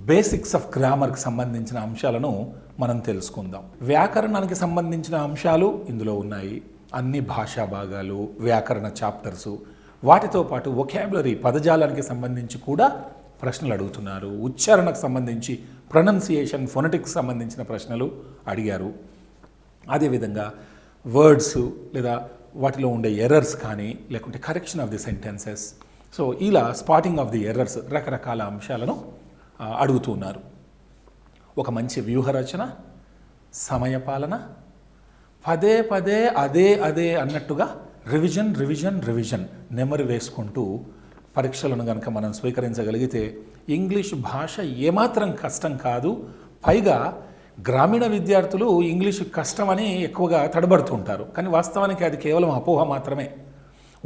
Basics of గ్రామర్కి సంబంధించిన అంశాలను మనం తెలుసుకుందాం. వ్యాకరణానికి సంబంధించిన అంశాలు ఇందులో ఉన్నాయి. అన్ని భాషా భాగాలు, వ్యాకరణ చాప్టర్సు, వాటితో పాటు వొకాబులరీ పదజాలానికి సంబంధించి కూడా ప్రశ్నలు అడుగుతున్నారు. ఉచ్చారణకు సంబంధించి ప్రొనౌన్సియేషన్, ఫొనెటిక్స్ సంబంధించిన ప్రశ్నలు అడిగారు. అదేవిధంగా వర్డ్స్ లేదా వాటిలో ఉండే ఎర్రర్స్ కానీ, లేకుంటే correction of the sentences, so ఇలా స్పాటింగ్ ఆఫ్ ది ఎర్రర్స్, రకరకాల అంశాలను అడుగుతున్నారు. ఒక మంచి వ్యూహరచన, సమయపాలన, పదే పదే అదే అదే అన్నట్టుగా రివిజన్ రివిజన్ రివిజన్ నెమరు వేసుకుంటూ పరీక్షలను కనుక మనం స్వీకరించగలిగితే ఇంగ్లీష్ భాష ఏమాత్రం కష్టం కాదు. పైగా గ్రామీణ విద్యార్థులు ఇంగ్లీషు కష్టమని ఎక్కువగా తడబడుతుంటారు. కానీ వాస్తవానికి అది కేవలం అపోహ మాత్రమే.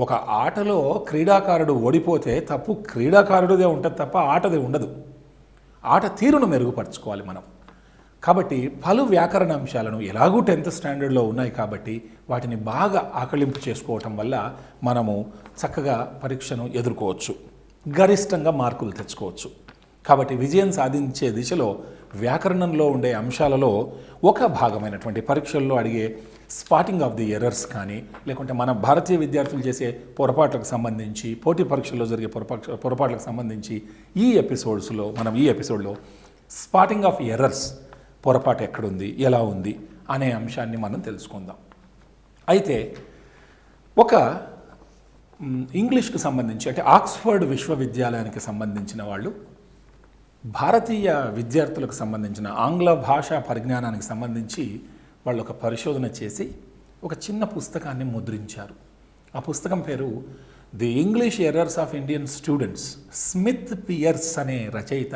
ఒక ఆటలో క్రీడాకారుడు ఓడిపోతే తప్పు క్రీడాకారుడిదే ఉంటుంది తప్ప ఆటదే ఉండదు. ఆట తీరును మెరుగుపరచుకోవాలి మనం. కాబట్టి పలు వ్యాకరణ అంశాలను ఎలాగూ 10th స్టాండర్డ్లో ఉన్నాయి కాబట్టి వాటిని బాగా ఆకళింపు చేసుకోవటం వల్ల మనము చక్కగా పరీక్షను ఎదుర్కోవచ్చు, గరిష్టంగా మార్కులు తెచ్చుకోవచ్చు. కాబట్టి విజయం సాధించే దిశలో వ్యాకరణంలో ఉండే అంశాలలో ఒక భాగమైనటువంటి పరీక్షల్లో అడిగే స్పాటింగ్ ఆఫ్ ది ఎర్రర్స్ కానీ, లేకుంటే మన భారతీయ విద్యార్థులు చేసే పొరపాట్లకు సంబంధించి, పోటీ పరీక్షల్లో జరిగే పొరపాట్లకు సంబంధించి ఈ ఎపిసోడ్లో స్పాటింగ్ ఆఫ్ ఎర్రర్స్, పొరపాటు ఎక్కడుంది, ఎలా ఉంది అనే అంశాన్ని మనం తెలుసుకుందాం. అయితే ఒక ఇంగ్లీష్కి సంబంధించి, అంటే ఆక్స్ఫర్డ్ విశ్వవిద్యాలయానికి సంబంధించిన వాళ్ళు భారతీయ విద్యార్థులకు సంబంధించిన ఆంగ్ల భాషా పరిజ్ఞానానికి సంబంధించి వాళ్ళు ఒక పరిశోధన చేసి ఒక చిన్న పుస్తకాన్ని ముద్రించారు. ఆ పుస్తకం పేరు the English errors of Indian students. Smith Pierce అనే రచయిత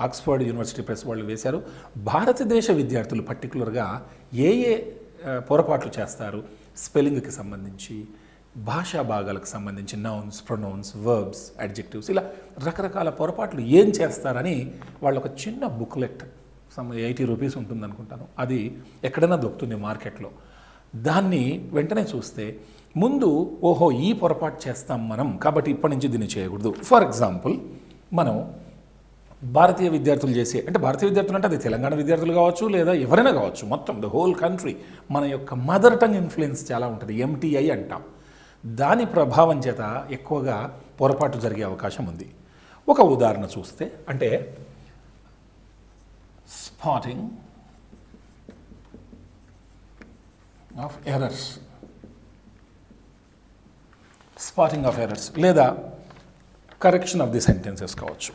ఆక్స్ఫర్డ్ యూనివర్సిటీ ప్రెస్ వాళ్ళు వేశారు. భారతదేశ విద్యార్థులు పర్టికులర్గా ఏ పొరపాట్లు చేస్తారు, స్పెల్లింగ్కి సంబంధించి, భాషా భాగాలకు సంబంధించి, నౌన్స్, ప్రొనౌన్స్, వర్బ్స్, అడ్జెక్టివ్స్, ఇలా రకరకాల పొరపాట్లు ఏం చేస్తారని వాళ్ళు ఒక చిన్న బుక్లెట్, 80 రూపీస్ ఉంటుంది అనుకుంటాను, అది ఎక్కడైనా దొరుకుతుంది మార్కెట్లో. దాన్ని వెంటనే చూస్తే ముందు ఓహో ఈ పొరపాటు చేస్తాం మనం, కాబట్టి ఇప్పటి నుంచి దీన్ని చేయకూడదు. ఫర్ ఎగ్జాంపుల్, మనం భారతీయ విద్యార్థులు చేసే, అంటే భారతీయ విద్యార్థులు అంటే అది తెలంగాణ విద్యార్థులు కావచ్చు లేదా ఎవరైనా కావచ్చు, మొత్తం ద హోల్ కంట్రీ, మన యొక్క మదర్ టంగ్ ఇన్ఫ్లుయెన్స్ చాలా ఉంటుంది, MTI అంటాం. దాని ప్రభావం చేత ఎక్కువగా పొరపాటు జరిగే అవకాశం ఉంది. ఒక ఉదాహరణ చూస్తే, అంటే స్పాటింగ్ ఆఫ్ ఎర్రర్స్ లేదా కరెక్షన్ ఆఫ్ ది సెంటెన్సెస్ కావచ్చు.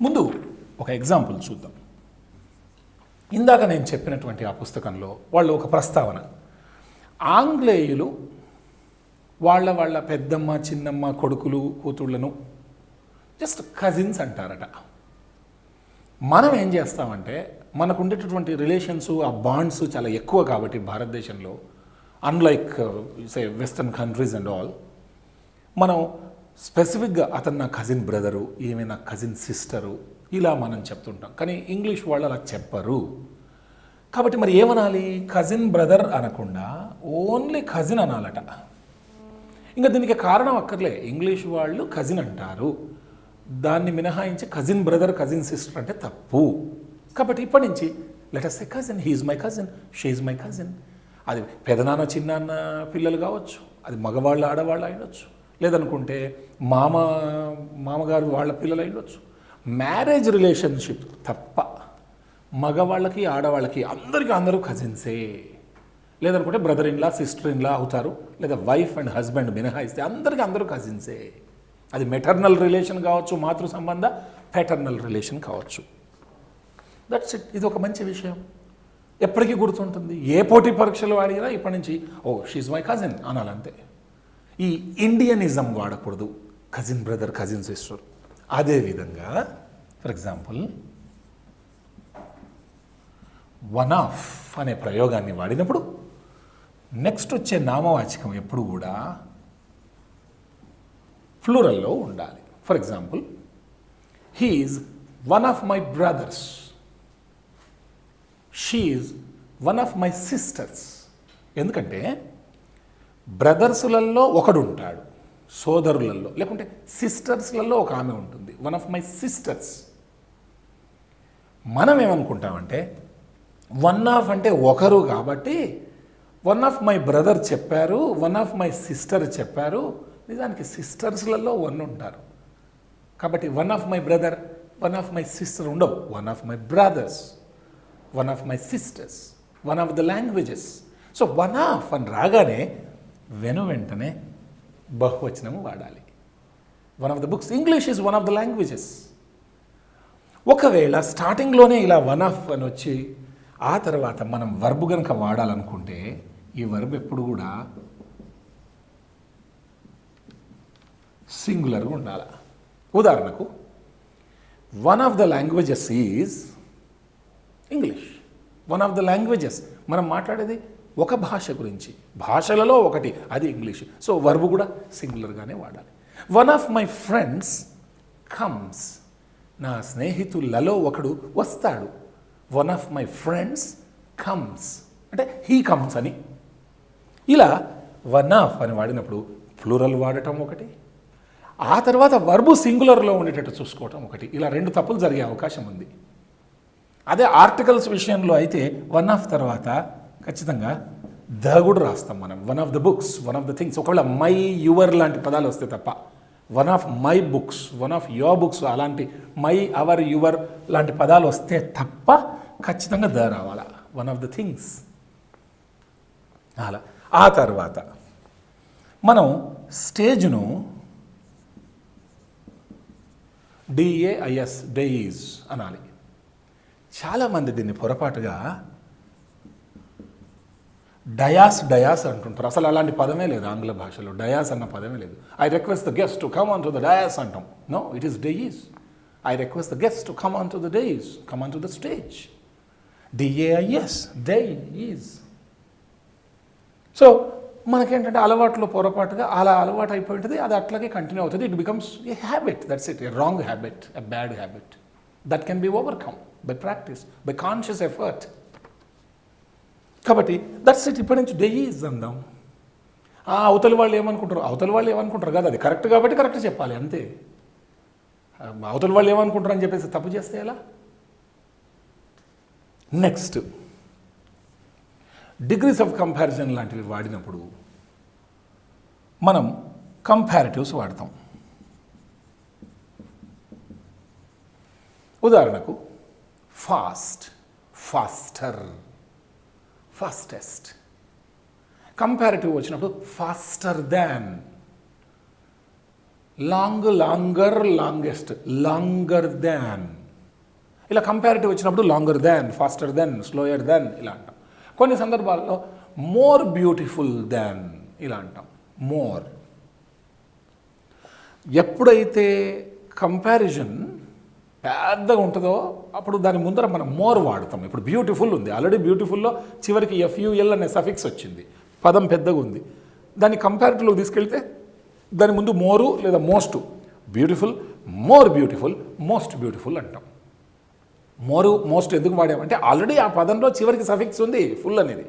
ముందు ఒక ఎగ్జాంపుల్ చూద్దాం. ఇందాక నేను చెప్పినటువంటి ఆ పుస్తకంలో వాళ్ళు ఒక ప్రస్తావన, ఆంగ్లేయులు వాళ్ళ పెద్దమ్మ, చిన్నమ్మ, కొడుకులు, కూతుళ్ళను జస్ట్ కజిన్స్ అంటారట. మనం ఏం చేస్తామంటే మనకు ఉండేటటువంటి రిలేషన్స్, ఆ బాండ్స్ చాలా ఎక్కువ కాబట్టి భారతదేశంలో, unlike say western countries and all, మనం స్పెసిఫిక్గా అతను నా కజిన్ బ్రదరు, ఈమె నా కజిన్ సిస్టరు, ఇలా మనం చెప్తుంటాం. కానీ ఇంగ్లీష్ వాళ్ళు అలా చెప్పరు. కాబట్టి మరి ఏమనాలి? కజిన్ బ్రదర్ అనకుండా ఓన్లీ కజిన్ అనాలట. ఇంకా దీనికి కారణం అక్కర్లే, ఇంగ్లీష్ వాళ్ళు కజిన్ అంటారు, దాన్ని మినహాయించి కజిన్ బ్రదర్, కజిన్ సిస్టర్ అంటే తప్పు. కాబట్టి ఇప్పటి నుంచి let us say cousin, he is my cousin, she is my cousin. అది పెదనాన్న, చిన్నాన్న పిల్లలు కావచ్చు, అది మగవాళ్ళు, ఆడవాళ్ళు అయ్యొచ్చు, లేదనుకుంటే మామగారు వాళ్ళ పిల్లలు అయ్యొచ్చు. మ్యారేజ్ రిలేషన్షిప్ తప్ప మగవాళ్ళకి, ఆడవాళ్ళకి అందరూ కజిన్సే. లేదనుకుంటే బ్రదర్ ఇన్లా, సిస్టర్ ఇన్లా అవుతారు, లేదా వైఫ్ అండ్ హస్బెండ్ మినహాయిస్తే అందరూ కజిన్సే. అది మెటర్నల్ రిలేషన్ కావచ్చు, మాతృ సంబంధ, ప్యాటర్నల్ రిలేషన్ కావచ్చు. That's it. ఇది ఒక మంచి విషయం, ఎప్పటికీ గుర్తుంటుంది. ఏ పోటీ పరీక్షలు అడిగినా ఇప్పటి నుంచి ఓ షీజ్ మై కజిన్ అనాలంతే. ఈ ఇండియనిజం వాడకూడదు, కజిన్ బ్రదర్, కజిన్ సిస్టర్. అదేవిధంగా ఫర్ ఎగ్జాంపుల్, వన్ ఆఫ్ అనే ప్రయోగాన్ని వాడినప్పుడు నెక్స్ట్ వచ్చే నామవాచకం ఎప్పుడు కూడా ప్లూరల్లో ఉండాలి. For example, he is one of my brothers, she is one of my sisters. ఎందుకంటే బ్రదర్సులలో ఒకడు ఉంటాడు, సోదరులలో, లేకుంటే సిస్టర్స్లలో ఒక ఆమె ఉంటుంది, వన్ ఆఫ్ మై సిస్టర్స్. మనం ఏమనుకుంటామంటే వన్ ఆఫ్ అంటే ఒకరు కాబట్టి వన్ ఆఫ్ మై బ్రదర్ చెప్పారు, వన్ ఆఫ్ మై సిస్టర్ చెప్పారు. నిజానికి సిస్టర్స్లలో వన్ ఉంటారు కాబట్టి one of my brother, one of my sister ఉండవు. One of my brothers, one of my sisters, one of the languages. So one of అని రాగానే వెంటనే బహువచనము వాడాలి. One of the books, English is one of the languages. ఒకవేళ స్టార్టింగ్లోనే ఇలా one of అని వచ్చి ఆ తర్వాత మనం వర్బ్ కనుక వాడాలనుకుంటే ఈ వర్బ్ ఎప్పుడు కూడా సింగులర్గా ఉండాలి. ఉదాహరణకు one of the languages is English. One of the languages, మనం మాట్లాడేది ఒక భాష గురించి, భాషలలో ఒకటి అది ఇంగ్లీష్. సో వర్బ్ కూడా సింగులర్గానే వాడాలి. One of my friends comes, నా స్నేహితులలో ఒకడు వస్తాడు. One of my friends comes అంటే హీ కమ్స్ అని. ఇలా వన్ ఆఫ్ అని వాడినప్పుడు ప్లూరల్ వాడటం ఒకటి, ఆ తర్వాత వర్బు సింగులర్లో ఉండేటట్టు చూసుకోవటం ఒకటి. ఇలా 2 తప్పులు జరిగే అవకాశం ఉంది. అదే ఆర్టికల్స్ విషయంలో అయితే వన్ ఆఫ్ తర్వాత ఖచ్చితంగా ద కూడా రాస్తాం మనం. One of the books, one of the things. ఒకవేళ మై, యువర్ లాంటి పదాలు వస్తే తప్ప, one of my books, one of your books అలాంటి మై, అవర్, యువర్ లాంటి పదాలు వస్తే తప్ప ఖచ్చితంగా ద రావాలా. వన్ ఆఫ్ ద థింగ్స్ అలా. ఆ తర్వాత మనం స్టేజ్ను DAIS డేయిస్ అనాలి. చాలామంది దీన్ని పొరపాటుగా డయాస్ అంటుంటారు. అసలు అలాంటి పదమే లేదు ఆంగ్ల భాషలో. డయాస్ అన్న పదమే లేదు. I request the guest to come on to the dais అంటాం. No, it is dais. I request the guest to come on to the dais, come on to the stage. DAIS dais. So మనకేంటంటే అలవాట్లో పొరపాటుగా అలా అలవాటు అయిపోయింటుంది. అది అట్లాగే continue అవుతుంది. It becomes a habit. That's it. A wrong habit, a bad habit that can be overcome by practice, by conscious effort. కాబట్టి that's it. ఇప్పటి నుంచి డేయిస్ అందాం. అవతలి వాళ్ళు ఏమనుకుంటారు కదా, అది కరెక్ట్ కాబట్టి కరెక్ట్ చెప్పాలి అంతే. అవతలి వాళ్ళు ఏమనుకుంటారు అని చెప్పేసి తప్పు చేస్తే ఎలా? నెక్స్ట్, డిగ్రీస్ ఆఫ్ కంపారిజన్ లాంటివి వాడినప్పుడు మనం కంపారిటివ్స్ వాడతాం. ఉదాహరణకు ఫాస్ట్, ఫాస్టర్, ఫాస్టెస్ట్. కంపారిటివ్ వచ్చినప్పుడు faster than, long, longer, longest, longer than. ఇలా కంపారిటివ్ వచ్చినప్పుడు longer than, faster than, slower than ఇలా అంటాం. కొన్ని సందర్భాల్లో మోర్ బ్యూటిఫుల్ దాన్ ఇలా అంటాం. మోర్. ఎప్పుడైతే కంపారిజన్ పెద్దగా ఉంటుందో అప్పుడు దాని ముందర మనం మోర్ వాడతాం. ఇప్పుడు బ్యూటిఫుల్ ఉంది, ఆల్రెడీ బ్యూటిఫుల్లో చివరికి FUL అనే సఫిక్స్ వచ్చింది, పదం పెద్దగా ఉంది. దాన్ని కంపారిటివ్లో తీసుకెళ్తే దాని ముందు మోరు లేదా most. Beautiful, more beautiful, most beautiful అంటాం. మోరు, మోస్ట్ ఎందుకు వాడామంటే ఆల్రెడీ ఆ పదంలో చివరికి సఫిక్స్ ఉంది, ఫుల్ అనేది.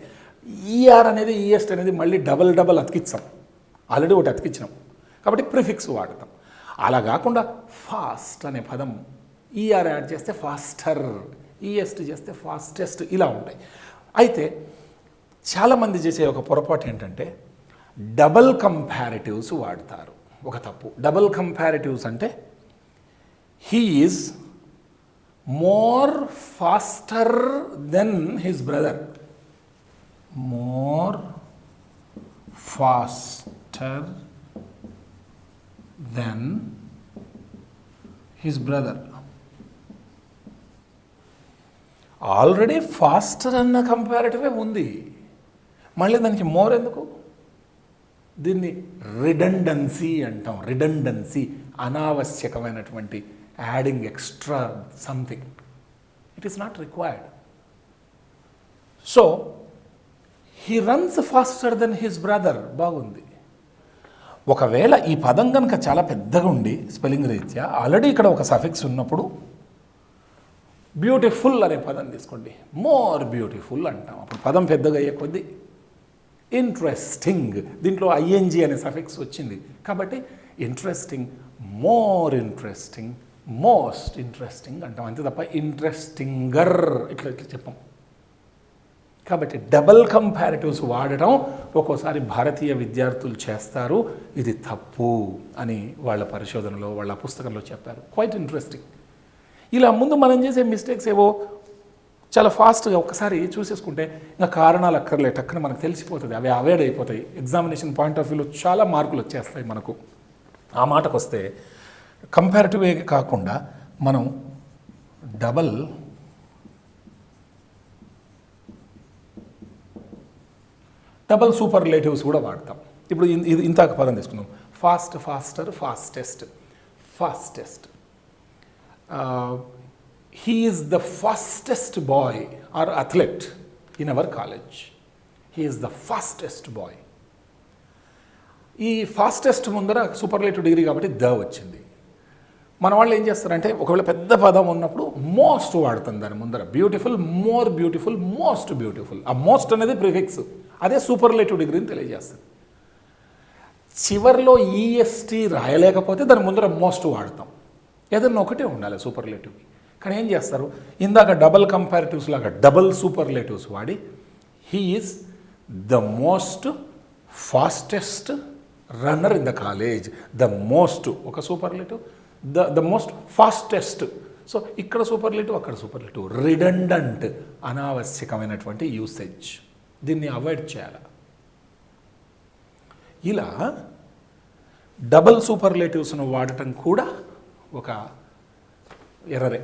ER అనేది, EST అనేది మళ్ళీ డబల్ అతికిచ్చాం. ఆల్రెడీ ఒకటి అతికిచ్చినాం కాబట్టి ప్రిఫిక్స్ వాడతాం. అలా కాకుండా ఫాస్ట్ అనే పదం ER యాడ్ చేస్తే ఫాస్టర్, EST చేస్తే ఫాస్టెస్ట్ ఇలా ఉంటాయి. అయితే చాలామంది చేసే ఒక పొరపాటు ఏంటంటే డబల్ కంపారిటివ్స్ వాడతారు. ఒక తప్పు. డబల్ కంపారిటివ్స్ అంటే he is more faster than his brother, more faster than his brother. Already faster అన్న కంపారిటివే ఉంది, మళ్ళీ దానికి మోర్ ఎందుకు? దీన్ని రిడండెన్సీ అంటాం. రిడండెన్సీ, అనావశ్యకమైనటువంటి adding extra something. It is not required. So he runs faster than his brother బాగుంది. ఒకవేళ ఈ పదం కనుక చాలా పెద్దగా ఉండి స్పెల్లింగ్ రీత్యా ఆల్రెడీ ఇక్కడ ఒక సఫిక్స్ ఉన్నప్పుడు బ్యూటిఫుల్ అనే పదం తీసుకోండి, మోర్ బ్యూటిఫుల్ అంటాం. అప్పుడు పదం పెద్దగా అయ్యే కొద్దీ. ఇంట్రెస్టింగ్, దీంట్లో ING అనే సఫిక్స్ వచ్చింది కాబట్టి interesting, more interesting, most interesting అంటాం, అంతే తప్ప ఇంట్రెస్టింగర్ ఇట్లా ఇట్లా చెప్పాం. కాబట్టి డబల్ కంపారిటివ్స్ వాడటం ఒక్కోసారి భారతీయ విద్యార్థులు చేస్తారు, ఇది తప్పు అని వాళ్ళ పరిశోధనలో వాళ్ళ పుస్తకంలో చెప్పారు. Quite interesting. ఇలా ముందు మనం చేసే మిస్టేక్స్ ఏవో చాలా ఫాస్ట్గా ఒక్కసారి చూసేసుకుంటే ఇంకా కారణాలు అక్కర్లే, టక్కన మనకు తెలిసిపోతుంది, అవి అవాయిడ్ అయిపోతాయి. ఎగ్జామినేషన్ పాయింట్ ఆఫ్ వ్యూలో చాలా మార్కులు వచ్చేస్తాయి మనకు. ఆ మాటకు వస్తే కంపారిటివే కాకుండా మనం డబల్ సూపర్లేటివ్స్ కూడా వాడతాం. ఇప్పుడు ఇది ఇంతాక పదం తీసుకుందాం. Fast, faster, fastest. He is the fastest boy or athlete in our college. He is the fastest boy. ఈ ఫాస్టెస్ట్ ముందర సూపర్లేటివ్ డిగ్రీ కాబట్టి ద వచ్చింది. మన వాళ్ళు ఏం చేస్తారంటే ఒకవేళ పెద్ద పదం ఉన్నప్పుడు మోస్ట్ వాడుతుంది దాని ముందర. Beautiful, more beautiful, most beautiful. ఆ మోస్ట్ అనేది ప్రిఫిక్స్, అదే సూపర్లేటివ్ డిగ్రీని తెలియజేస్తుంది. చివరిలో ఈఎస్టీ రాయలేకపోతే దాని ముందర మోస్ట్ వాడతాం. ఏదన్నా ఒకటే ఉండాలి సూపర్లేటివ్కి. కానీ ఏం చేస్తారు, ఇందాక డబల్ కంపారిటివ్స్ లాగా డబల్ సూపర్లేటివ్స్ వాడి he is the most fastest runner in the college. The most ఒక superlative, the most fastest. So ఇక్కడ సూపర్లేటివ్, అక్కడ సూపర్లేటివ్. రిడండెంట్, అనావశ్యకమైనటువంటి యూసేజ్. దీన్ని అవాయిడ్ చేయాలి. ఇలా డబల్ సూపర్లేటివ్స్ను వాడటం కూడా ఒక ఎర్రరే,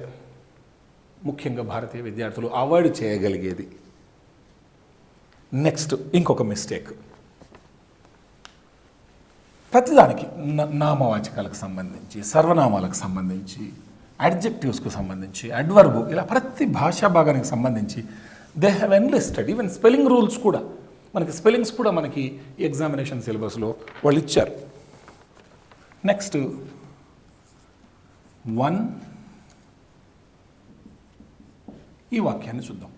ముఖ్యంగా భారతీయ విద్యార్థులు అవాయిడ్ చేయగలిగేది. నెక్స్ట్ ఇంకొక మిస్టేక్, ప్రతిదానికి నామవాచకాలకు సంబంధించి, సర్వనామాలకు సంబంధించి, అడ్జెక్టివ్స్కు సంబంధించి, అడ్వర్బు, ఇలా ప్రతి భాషా భాగానికి సంబంధించి they have enlisted. Even spelling rules కూడా మనకి, స్పెల్లింగ్స్ కూడా మనకి ఎగ్జామినేషన్ సిలబస్లో వాళ్ళు ఇచ్చారు. నెక్స్ట్ వన్, ఈ వాక్యాన్ని చూద్దాం.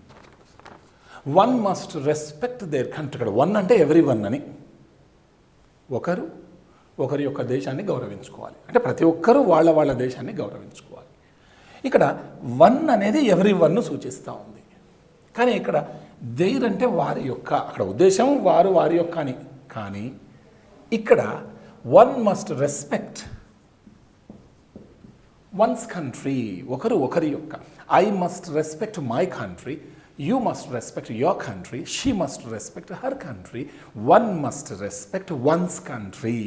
One must respect their country. ఇక్కడ వన్ అంటే ఎవ్రీ వన్ అని, ఒకరి యొక్క దేశాన్ని గౌరవించుకోవాలి అంటే ప్రతి ఒక్కరూ వాళ్ళ దేశాన్ని గౌరవించుకోవాలి. ఇక్కడ వన్ అనేది ఎవ్రీ వన్ను సూచిస్తూ ఉంది. కానీ ఇక్కడ దేర్ అంటే వారి యొక్క, అక్కడ ఉద్దేశం వారి యొక్క అని. కానీ ఇక్కడ one must respect once country, ఒకరి యొక్క. I must respect my country, you must respect your country, she must respect her country, one must respect once country.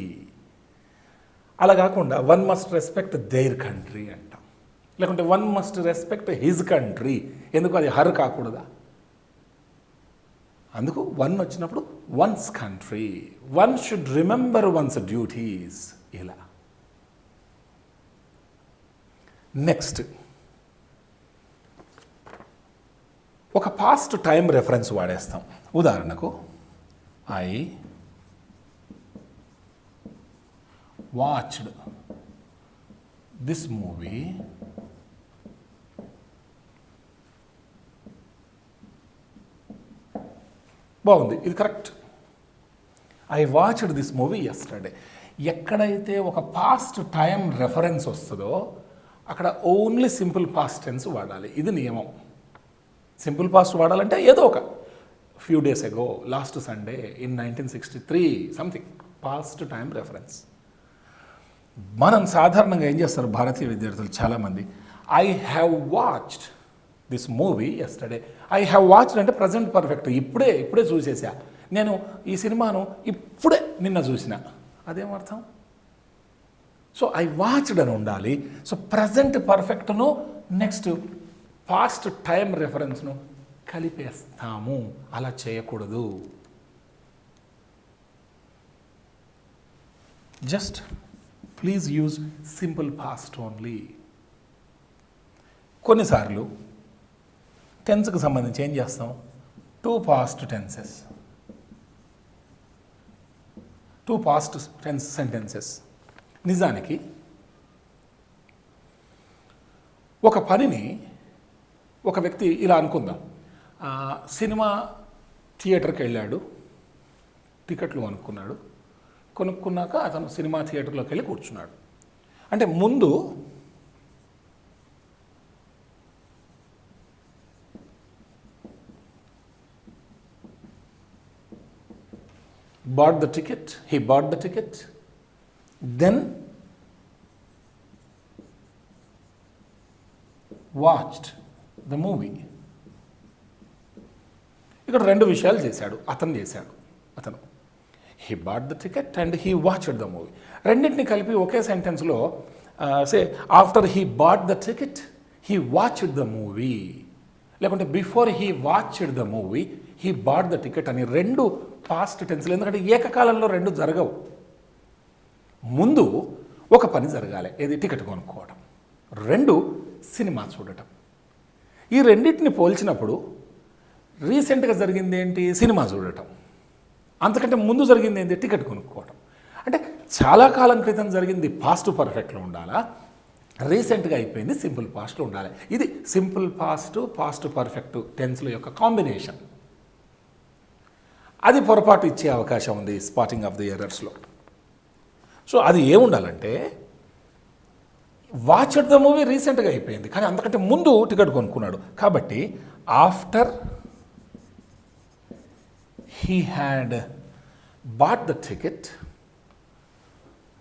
అలా కాకుండా one must respect their country అంటాం, లేకుంటే one must respect his country. ఎందుకు అది her కాకూడదా? అందుకు one వచ్చినప్పుడు once country, one should remember once duties. ఇలా next ఒక పాస్ట్ టైం రెఫరెన్స్ వాడేస్తాం. ఉదాహరణకు ఐ వాచ్డ్ దిస్ మూవీ బాగుంది, ఇది correct. I watched this movie yesterday. ఎక్కడైతే ఒక పాస్ట్ టైం రెఫరెన్స్ వస్తుందో అక్కడ ఓన్లీ సింపుల్ పాస్ట్ టెన్స్ వాడాలి. ఇది నియమం. సింపుల్ పాస్ట్ వాడాలంటే ఏదో ఒక few days ago, last Sunday, in 1963 something, past time reference. మనం సాధారణంగా ఏం చేస్తారు భారతీయ విద్యార్థులు చాలామంది, I have watched this movie yesterday. I have watched అంటే ప్రజెంట్ పర్ఫెక్ట్, ఇప్పుడే చూసేసా, నేను ఈ సినిమాను ఇప్పుడే నిన్న చూసిన. అదేమర్థం? సో ఐ వాచ్డ్ అని ఉండాలి. సో ప్రజెంట్ పర్ఫెక్ట్ను నెక్స్ట్ పాస్ట్ టైం రెఫరెన్స్ను కలిపేస్తాము. అలా చేయకూడదు. Just please use simple past only. కొన్నిసార్లు టెన్స్కి సంబంధించి ఏం చేస్తాం, టూ పాస్ట్ టెన్స్ సెంటెన్సెస్. నిజానికి ఒక పనిని ఒక వ్యక్తి ఇలా అనుకుందాం, సినిమా థియేటర్కి వెళ్ళాడు, టికెట్లు కొనుక్కున్నాక అతను సినిమా థియేటర్లోకి వెళ్ళి కూర్చున్నాడు. అంటే ముందు bought the ticket, he bought the ticket, then watched the movie. ఇక్కడ రెండు విషయాలు చేశాడు అతను he bought the ticket and he watched the movie. రెండింటిని కలిపి ఒకే సెంటెన్స్లో say after he bought the ticket, he watched the movie, లేకుంటే before he watched the movie, he bought the ticket అని రెండు పాస్ట్ టెన్స్లు. ఎందుకంటే ఏకకాలంలో రెండు జరగవు. ముందు ఒక పని జరగాలి, ఏది టికెట్ కొనుక్కోవడం, రెండు సినిమా చూడటం. ఈ రెండింటిని పోల్చినప్పుడు రీసెంట్గా జరిగింది ఏంటి? సినిమా చూడటం. అంతకంటే ముందు జరిగింది ఏంటి? టికెట్ కొనుక్కోవడం. అంటే చాలా కాలం క్రితం జరిగింది పాస్ట్ పర్ఫెక్ట్లో ఉండాలా, రీసెంట్గా అయిపోయింది సింపుల్ పాస్ట్లో ఉండాలి. ఇది సింపుల్ పాస్ట్ పర్ఫెక్ట్ టెన్స్ల యొక్క కాంబినేషన్. అది పొరపాటు ఇచ్చే అవకాశం ఉంది స్పాటింగ్ ఆఫ్ ది ఎర్రర్స్లో. సో అది ఏముండాలంటే వాచ్డ్ ద మూవీ రీసెంట్గా అయిపోయింది, కానీ అంతకంటే ముందు టికెట్ కొనుక్కున్నాడు. కాబట్టి after he had bought the ticket,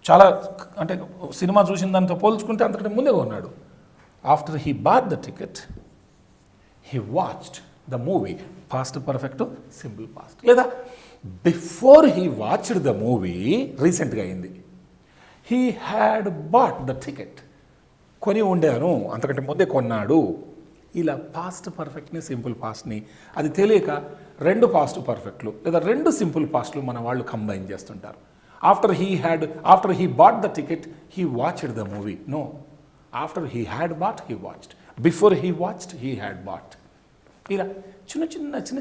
చాలా అంటే సినిమా చూసిన దాంతో పోల్చుకుంటే అంతకంటే ముందే కొన్నాడు. After he bought the ticket he watched the movie, past perfect simple past. లేదా before he watched the movie, రీసెంట్గా అయింది, he had bought the ticket, కొని ఉండాను, అంతకంటే ముందే కొన్నాడు. ఇలా పాస్ట్ పర్ఫెక్ట్ని సింపుల్ పాస్ట్ని అది తెలియక రెండు పాస్ట్ పర్ఫెక్ట్లు లేదా రెండు సింపుల్ పాస్ట్లు మన వాళ్ళు కంబైన్ చేస్తుంటారు. After he bought the ticket he watched the movie. No, after he had bought he watched, before he watched he had bought. ఇలా చిన్న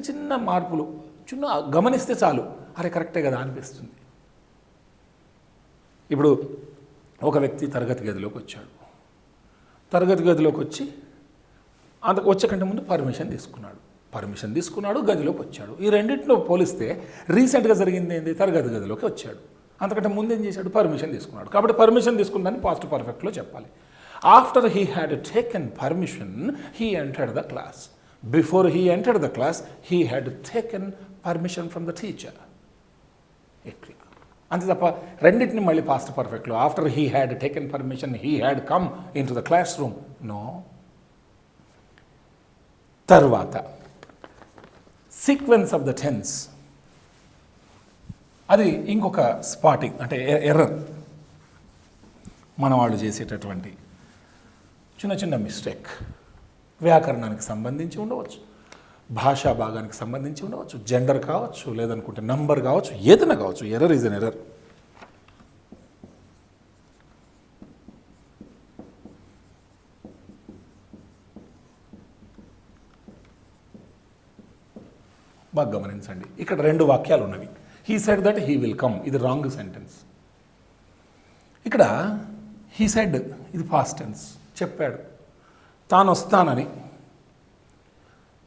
చిన్న మార్పులు గమనిస్తే చాలు, అరే కరెక్టే కదా అనిపిస్తుంది. ఇప్పుడు ఒక వ్యక్తి తరగతి గదిలోకి వచ్చాడు. తరగతి గదిలోకి వచ్చి వచ్చే కంటే ముందు పర్మిషన్ తీసుకున్నాడు, గదిలోకి వచ్చాడు. ఈ రెండింటిలో పోలిస్తే రీసెంట్గా జరిగింది ఏంటి? తరగతి గదిలోకి వచ్చాడు. అంతకంటే ముందు ఏం చేశాడు? పర్మిషన్ తీసుకున్నాడు. కాబట్టి పర్మిషన్ తీసుకున్నాడని పాస్ట్ పర్ఫెక్ట్లో చెప్పాలి. After he had taken permission he entered the class. Before he entered the class he had taken permission from the teacher. ఇట్లా అంతే తప్ప రెండింటిని మళ్ళీ పాస్ట్ పర్ఫెక్ట్లో after he had taken permission he had come into the classroom, no. తర్వాత sequence of the tense, అది ఇంకొక spotting అంటే ఎర్రర్. మన వాళ్ళు చేసేటటువంటి చిన్న మిస్టేక్. వ్యాకరణానికి సంబంధించి ఉండవచ్చు, భాషా భాగానికి సంబంధించి ఉండవచ్చు, జెండర్ కావచ్చు, లేదనుకుంటే నంబర్ కావచ్చు, ఏదైనా కావచ్చు. Error is an error. బాగా గమనించండి, ఇక్కడ రెండు వాక్యాలు ఉన్నవి. He said that he will come, ఇది రాంగ్ సెంటెన్స్. ఇక్కడ హీ సెడ్, ఇది పాస్ట్ టెన్స్, చెప్పాడు తాను వస్తానని.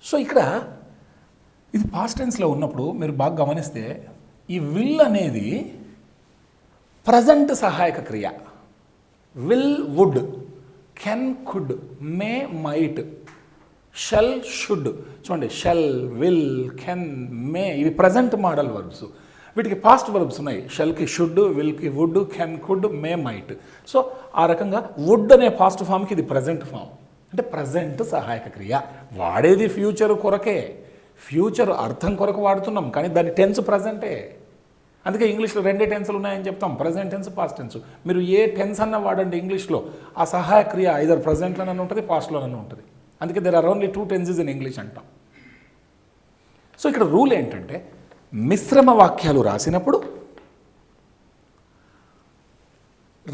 సో ఇక్కడ ఇది పాస్ట్ టెన్స్లో ఉన్నప్పుడు మీరు బాగా గమనిస్తే ఈ విల్ అనేది ప్రజెంట్ సహాయక క్రియ. Will, would, can, could, may, might, shall, should. చూడండి, షెల్, విల్, కెన్, మే, ఇవి ప్రజెంట్ మోడల్ వర్బ్స్. వీటికి పాస్ట్ వర్బ్స్ ఉన్నాయి. షెల్కి షుడ్, విల్కి would, can, could, may, might. So ఆ రకంగా వుడ్ అనే పాస్ట్ ఫామ్కి ఇది ప్రజెంట్ ఫామ్, అంటే ప్రజెంట్ సహాయక క్రియ. వాడేది ఫ్యూచర్ కొరకే, ఫ్యూచర్ అర్థం కొరకు వాడుతున్నాం, కానీ దాని టెన్స్ ప్రజెంటే. అందుకే ఇంగ్లీష్లో రెండే టెన్స్లు ఉన్నాయని చెప్తాం, ప్రజెంట్ టెన్స్, పాస్ట్ టెన్స్. మీరు ఏ టెన్స్ అన్నా వాడండి ఇంగ్లీష్లో, ఆ సహాయక క్రియ ఐదర్ ప్రజెంట్లోనూ ఉంటుంది, పాస్ట్లోనూ ఉంటుంది. అందుకే there are only 2 tenses in English అంటాం. సో ఇక్కడ రూల్ ఏంటంటే మిశ్రమ వాక్యాలు రాసినప్పుడు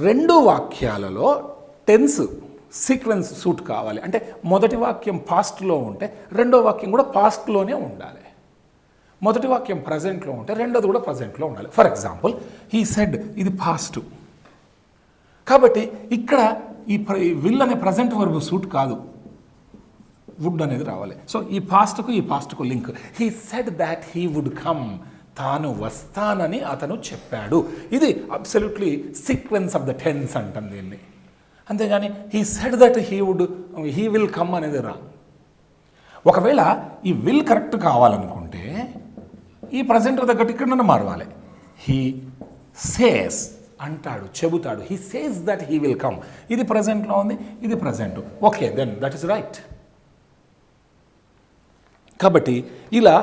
రెండు వాక్యాలలో టెన్స్ సీక్వెన్స్ సూట్ కావాలి. అంటే మొదటి వాక్యం పాస్ట్లో ఉంటే రెండో వాక్యం కూడా పాస్ట్లోనే ఉండాలి. మొదటి వాక్యం ప్రజెంట్లో ఉంటే రెండోది కూడా ప్రజెంట్లో ఉండాలి. ఫర్ ఎగ్జాంపుల్, హీ సెడ్, ఇది పాస్ట్. కాబట్టి ఇక్కడ ఈ విల్ అనే ప్రజెంట్ వర్బ్ సూట్ కాదు, వుడ్ అనేది రావాలి. సో ఈ పాస్ట్కు link. He said that he would come, తాను వస్తానని అతను చెప్పాడు. ఇది absolutely sequence of the tense అంటాం దీన్ని. అంతేగాని he said that he will come అనేది రాంగ్. ఒకవేళ ఈ విల్ కరెక్ట్ కావాలనుకుంటే ఈ ప్రజెంట్ తగ్గట్టు ఇక్కడ మారవాలి. హీ సేస్ అంటాడు, చెబుతాడు. He says that he will come. ఇది ప్రజెంట్లో ఉంది, ఇది present. Okay, then that is right. కాబట్టి ఇలా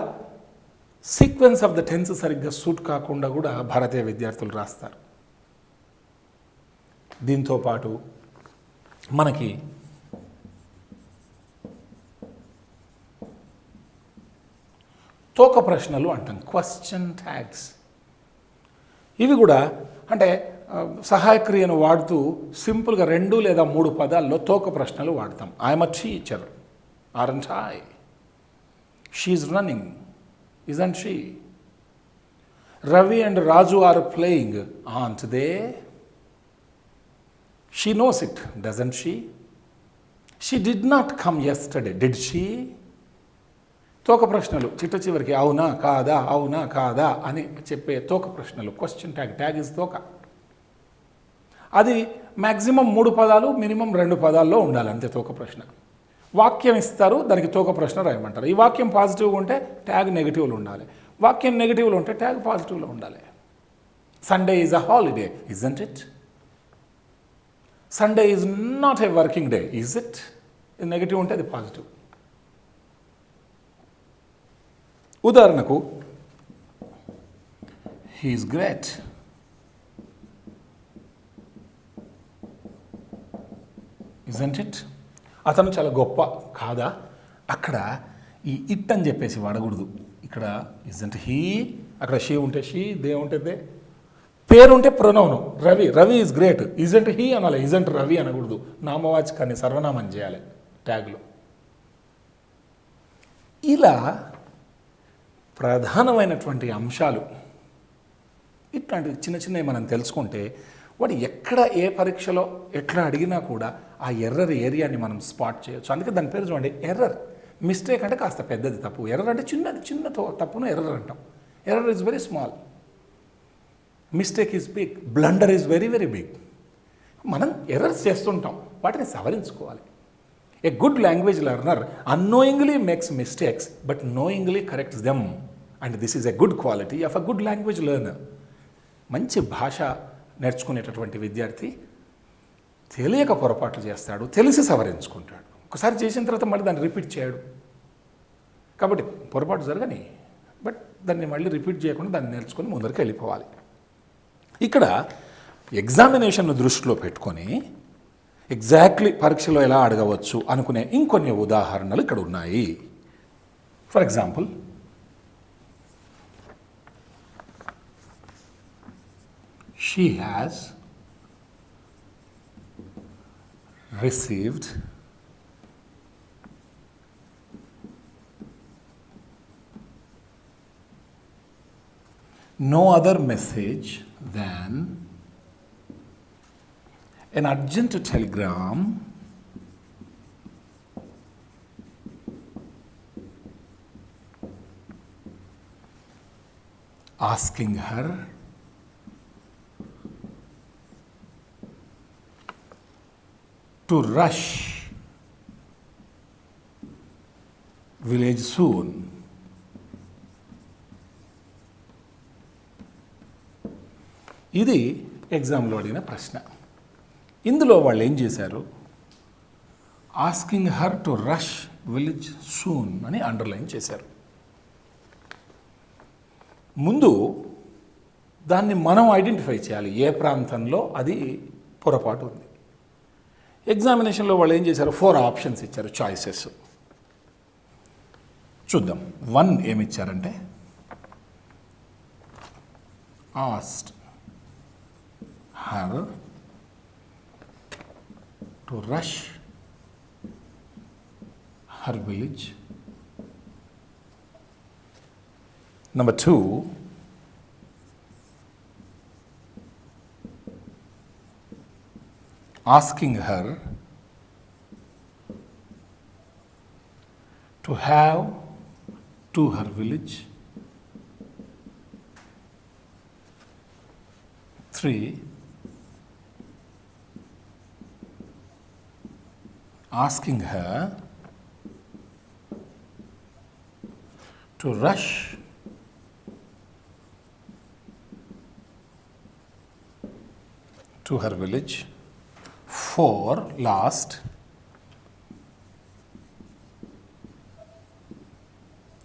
సీక్వెన్స్ ఆఫ్ ద టెన్స్ సరిగ్గా సూట్ కాకుండా కూడా భారతీయ విద్యార్థులు రాస్తారు. దీంతో పాటు మనకి తోక ప్రశ్నలు అంటాం, క్వశ్చన్ ట్యాగ్స్. ఇవి కూడా అంటే సహాయక్రియను వాడుతూ సింపుల్గా 2 లేదా 3 పదాల్లో తోక ప్రశ్నలు వాడతాం. I'm a teacher, aren't I? She's running, isn't she? Ravi and Raju are playing, aren't they? She knows it, doesn't she? She did not come yesterday, did she? తోక ప్రశ్నలు చిట్ట చివరికి అవునా కాదా, అవునా కాదా అని చెప్పే తోక ప్రశ్నలు. క్వశ్చన్ ట్యాగ్, ట్యాగ్ ఇస్ తోక. అది మ్యాక్సిమం 3 పదాలు, మినిమం 2 పదాల్లో ఉండాలి అంతే తోక ప్రశ్న. వాక్యం ఇస్తారు, దానికి తోక ప్రశ్న రాయమంటారు. ఈ వాక్యం పాజిటివ్గా ఉంటే ట్యాగ్ నెగిటివ్లో ఉండాలి, వాక్యం నెగిటివ్లో ఉంటే ట్యాగ్ పాజిటివ్లో ఉండాలి. Sunday is a holiday, isn't it? Sunday is not a working day, is it? ఇది నెగిటివ్ ఉంటే అది పాజిటివ్. ఉదాహరణకు హీఈస్ గ్రేట్, ఇజంట్ ఇట్? అతను చాలా గొప్ప, కాదా? అక్కడ ఈ ఇట్ అని చెప్పేసి వాడకూడదు. ఇక్కడ ఇజంట్ హీ, అక్కడ షీ ఉంటే షీ, దే ఉంటే దే. పేరు ఉంటే pronoun. Ravi, Ravi is great, isn't he అనాలి, ఇజంట్ రవి అనకూడదు. నామవాచకాన్ని సర్వనామం చేయాలి ట్యాగ్లో. ఇలా ప్రధానమైనటువంటి అంశాలు ఇట్లాంటివి చిన్న చిన్నవి మనం తెలుసుకుంటే వాడు ఎక్కడ ఏ పరీక్షలో ఎట్లా అడిగినా కూడా ఆ ఎర్రర్ ఏరియాని మనం స్పాట్ చేయొచ్చు. అందుకే దాని పేరు చూడండి, ఎర్రర్. మిస్టేక్ అంటే కాస్త పెద్దది తప్పు, ఎర్రర్ అంటే చిన్న తప్పును ఎర్రర్ అంటాం. Error is very small, mistake is big, blunder is very very big. మనం ఎర్రర్స్ చేస్తుంటాం, వాటిని సవరించుకోవాలి. A good language learner unknowingly makes mistakes but knowingly corrects them, and this is a good quality of a good language learner. మంచి భాష నేర్చుకునేటటువంటి విద్యార్థి తెలియక పొరపాట్లు చేస్తాడు, తెలిసి సవరించుకుంటాడు. ఒకసారి చేసిన తర్వాత మళ్ళీ దాన్ని రిపీట్ చేయడు. కాబట్టి పొరపాటు జరగని, బట్ దాన్ని మళ్ళీ రిపీట్ చేయకుండా దాన్ని నేర్చుకొని ముందరికి వెళ్ళిపోవాలి. ఇక్కడ ఎగ్జామినేషన్ను దృష్టిలో పెట్టుకొని ఎగ్జాక్ట్లీ పరీక్షలో ఎలా అడగవచ్చు అనుకునే ఇంకొన్ని ఉదాహరణలు ఇక్కడ ఉన్నాయి. For example, she has received no other message than an urgent telegram asking her to rush village soon. ఇది ఎగ్జామ్లో అడిగిన ప్రశ్న. ఇందులో వాళ్ళు ఏం చేశారు, asking her to rush village soon అని అండర్లైన్ చేశారు. ముందు దాన్ని మనం ఐడెంటిఫై చేయాలి, ఏ ప్రాంతంలో అది పొరపాటు ఉంది. ఎగ్జామినేషన్లో వాళ్ళు ఏం చేశారు, 4 ఆప్షన్స్ ఇచ్చారు, చాయిసెస్. చూద్దాం. 1 ఏమిచ్చారంటే asked her to rush her village. Number 2, asking her to have to her village. 3, asking her to rush to her village for last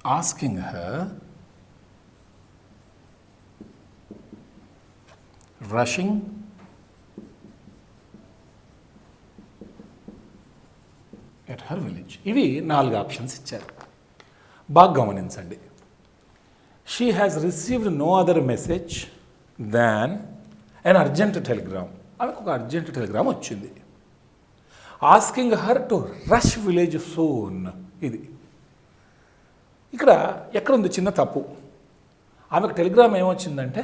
asking her, rushing at her village. ఇవి 4 options ఇచ్చారు. బాగా గమనించండి. She has received no other message than an urgent telegram. ఆమెకు ఒక urgent telegram వచ్చింది. Asking her to rush village soon. ఇది ఇక్కడ ఎక్కడుంది చిన్న తప్పు. ఆమెకు టెలిగ్రామ్ ఏమొచ్చిందంటే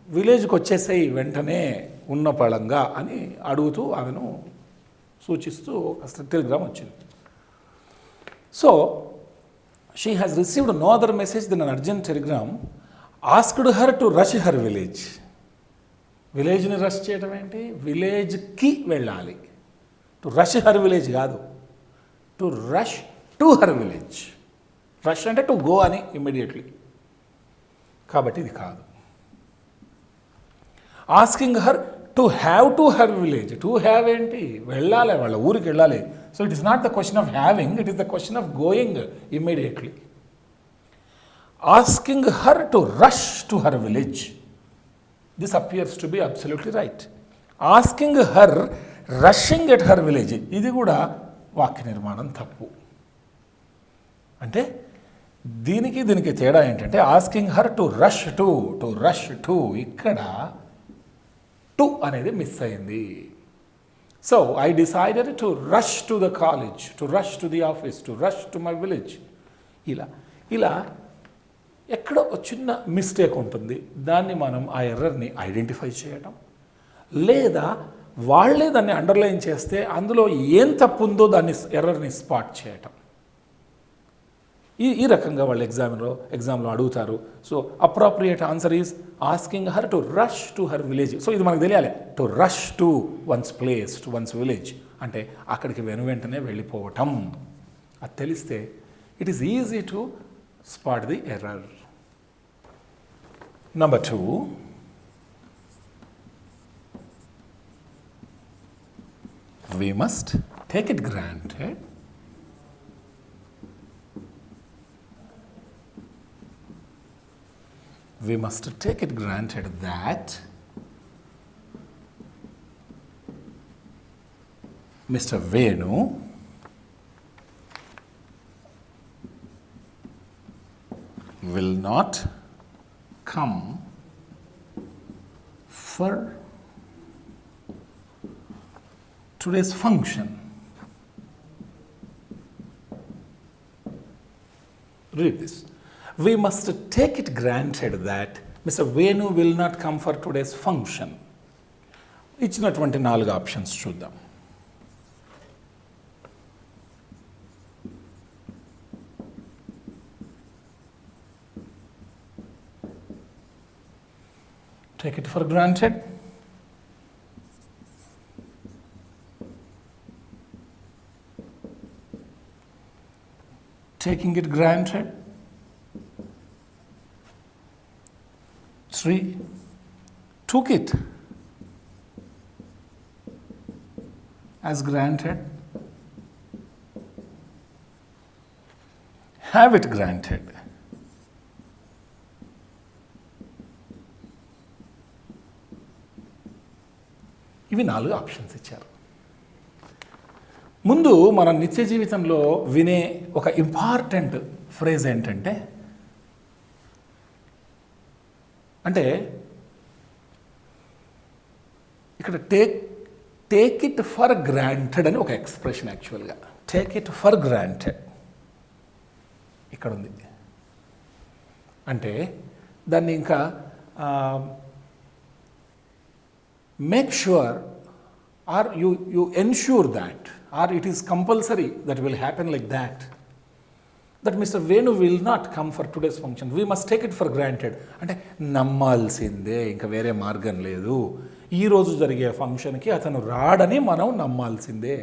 విలేజ్కి వచ్చేసేయి వెంటనే ఉన్న పళంగా అని అడుగుతూ ఆమెను సూచిస్తూ ఒక టెలిగ్రామ్ వచ్చింది. So she has received no other message than an urgent telegram asked her to rush her village. విలేజ్ని రష్ చేయడం ఏంటి? విలేజ్కి వెళ్ళాలి. టు రష్ హర్ విలేజ్ కాదు, to rush to her village. Rush అంటే టు గో అని immediately. కాబట్టి ఇది కాదు. Asking her to have to her village. To have ఏంటి? వెళ్ళాలి, వాళ్ళ ఊరికి వెళ్ళాలి. So it is not the question of having, it is the question of going immediately. Asking her to rush to her village. This appears to be absolutely right. Asking her rushing at her village, ఇది కూడా వాక్య నిర్మాణం తప్పు. అంటే దీనికి తేడా ఏంటంటే asking her to rush to ఇక్కడ టు అనేది మిస్ అయింది. So I decided to rush to the college, to rush to the office, to rush to my village. ఇలా ఎక్కడో చిన్న మిస్టేక్ ఉంటుంది. దాన్ని మనం ఆ ఎర్రర్ని ఐడెంటిఫై చేయటం, లేదా వాళ్ళే దాన్ని అండర్లైన్ చేస్తే అందులో ఏం తప్పు ఉందో దాన్ని ఎర్రర్ని స్పాట్ చేయటం. ఈ రకంగా వాళ్ళు ఎగ్జామ్లో అడుగుతారు. So appropriate answer is asking her to rush to her village. So ఇది మనకు తెలియాలి. To rush to ones place, to once village అంటే అక్కడికి వెంటనే వెళ్ళిపోవటం. అది తెలిస్తే it is easy to spot the error. Number 2, we must take it granted that Mr. Venu will not come for today's function. Read this. We must take it granted that Mr. Venu will not come for today's function. ఇచ్చినటువంటి 4 options చూద్దాం. Take it for granted. Taking it granted. 3, took it as granted. Have it granted. ఇవి 4 options ఇచ్చారు. ముందు మన నిత్య జీవితంలో వినే ఒక ఇంపార్టెంట్ ఫ్రేజ్ ఏంటంటే, అంటే ఇక్కడ టేక్ ఇట్ ఫర్ గ్రాంటెడ్ అని ఒక ఎక్స్ప్రెషన్. యాక్చువల్గా టేక్ ఇట్ ఫర్ గ్రాంటెడ్ ఇక్కడ ఉంది. అంటే దాన్ని ఇంకా make sure or you ensure that, or it is compulsory that will happen like that Mr. Venu will not come for today's function. We must take it for granted. అంటే నమ్మాల్సిందే, ఇంకా వేరే మార్గం లేదు. ఈరోజు జరిగే ఫంక్షన్కి అతను రాడని మనం నమ్మాల్సిందే.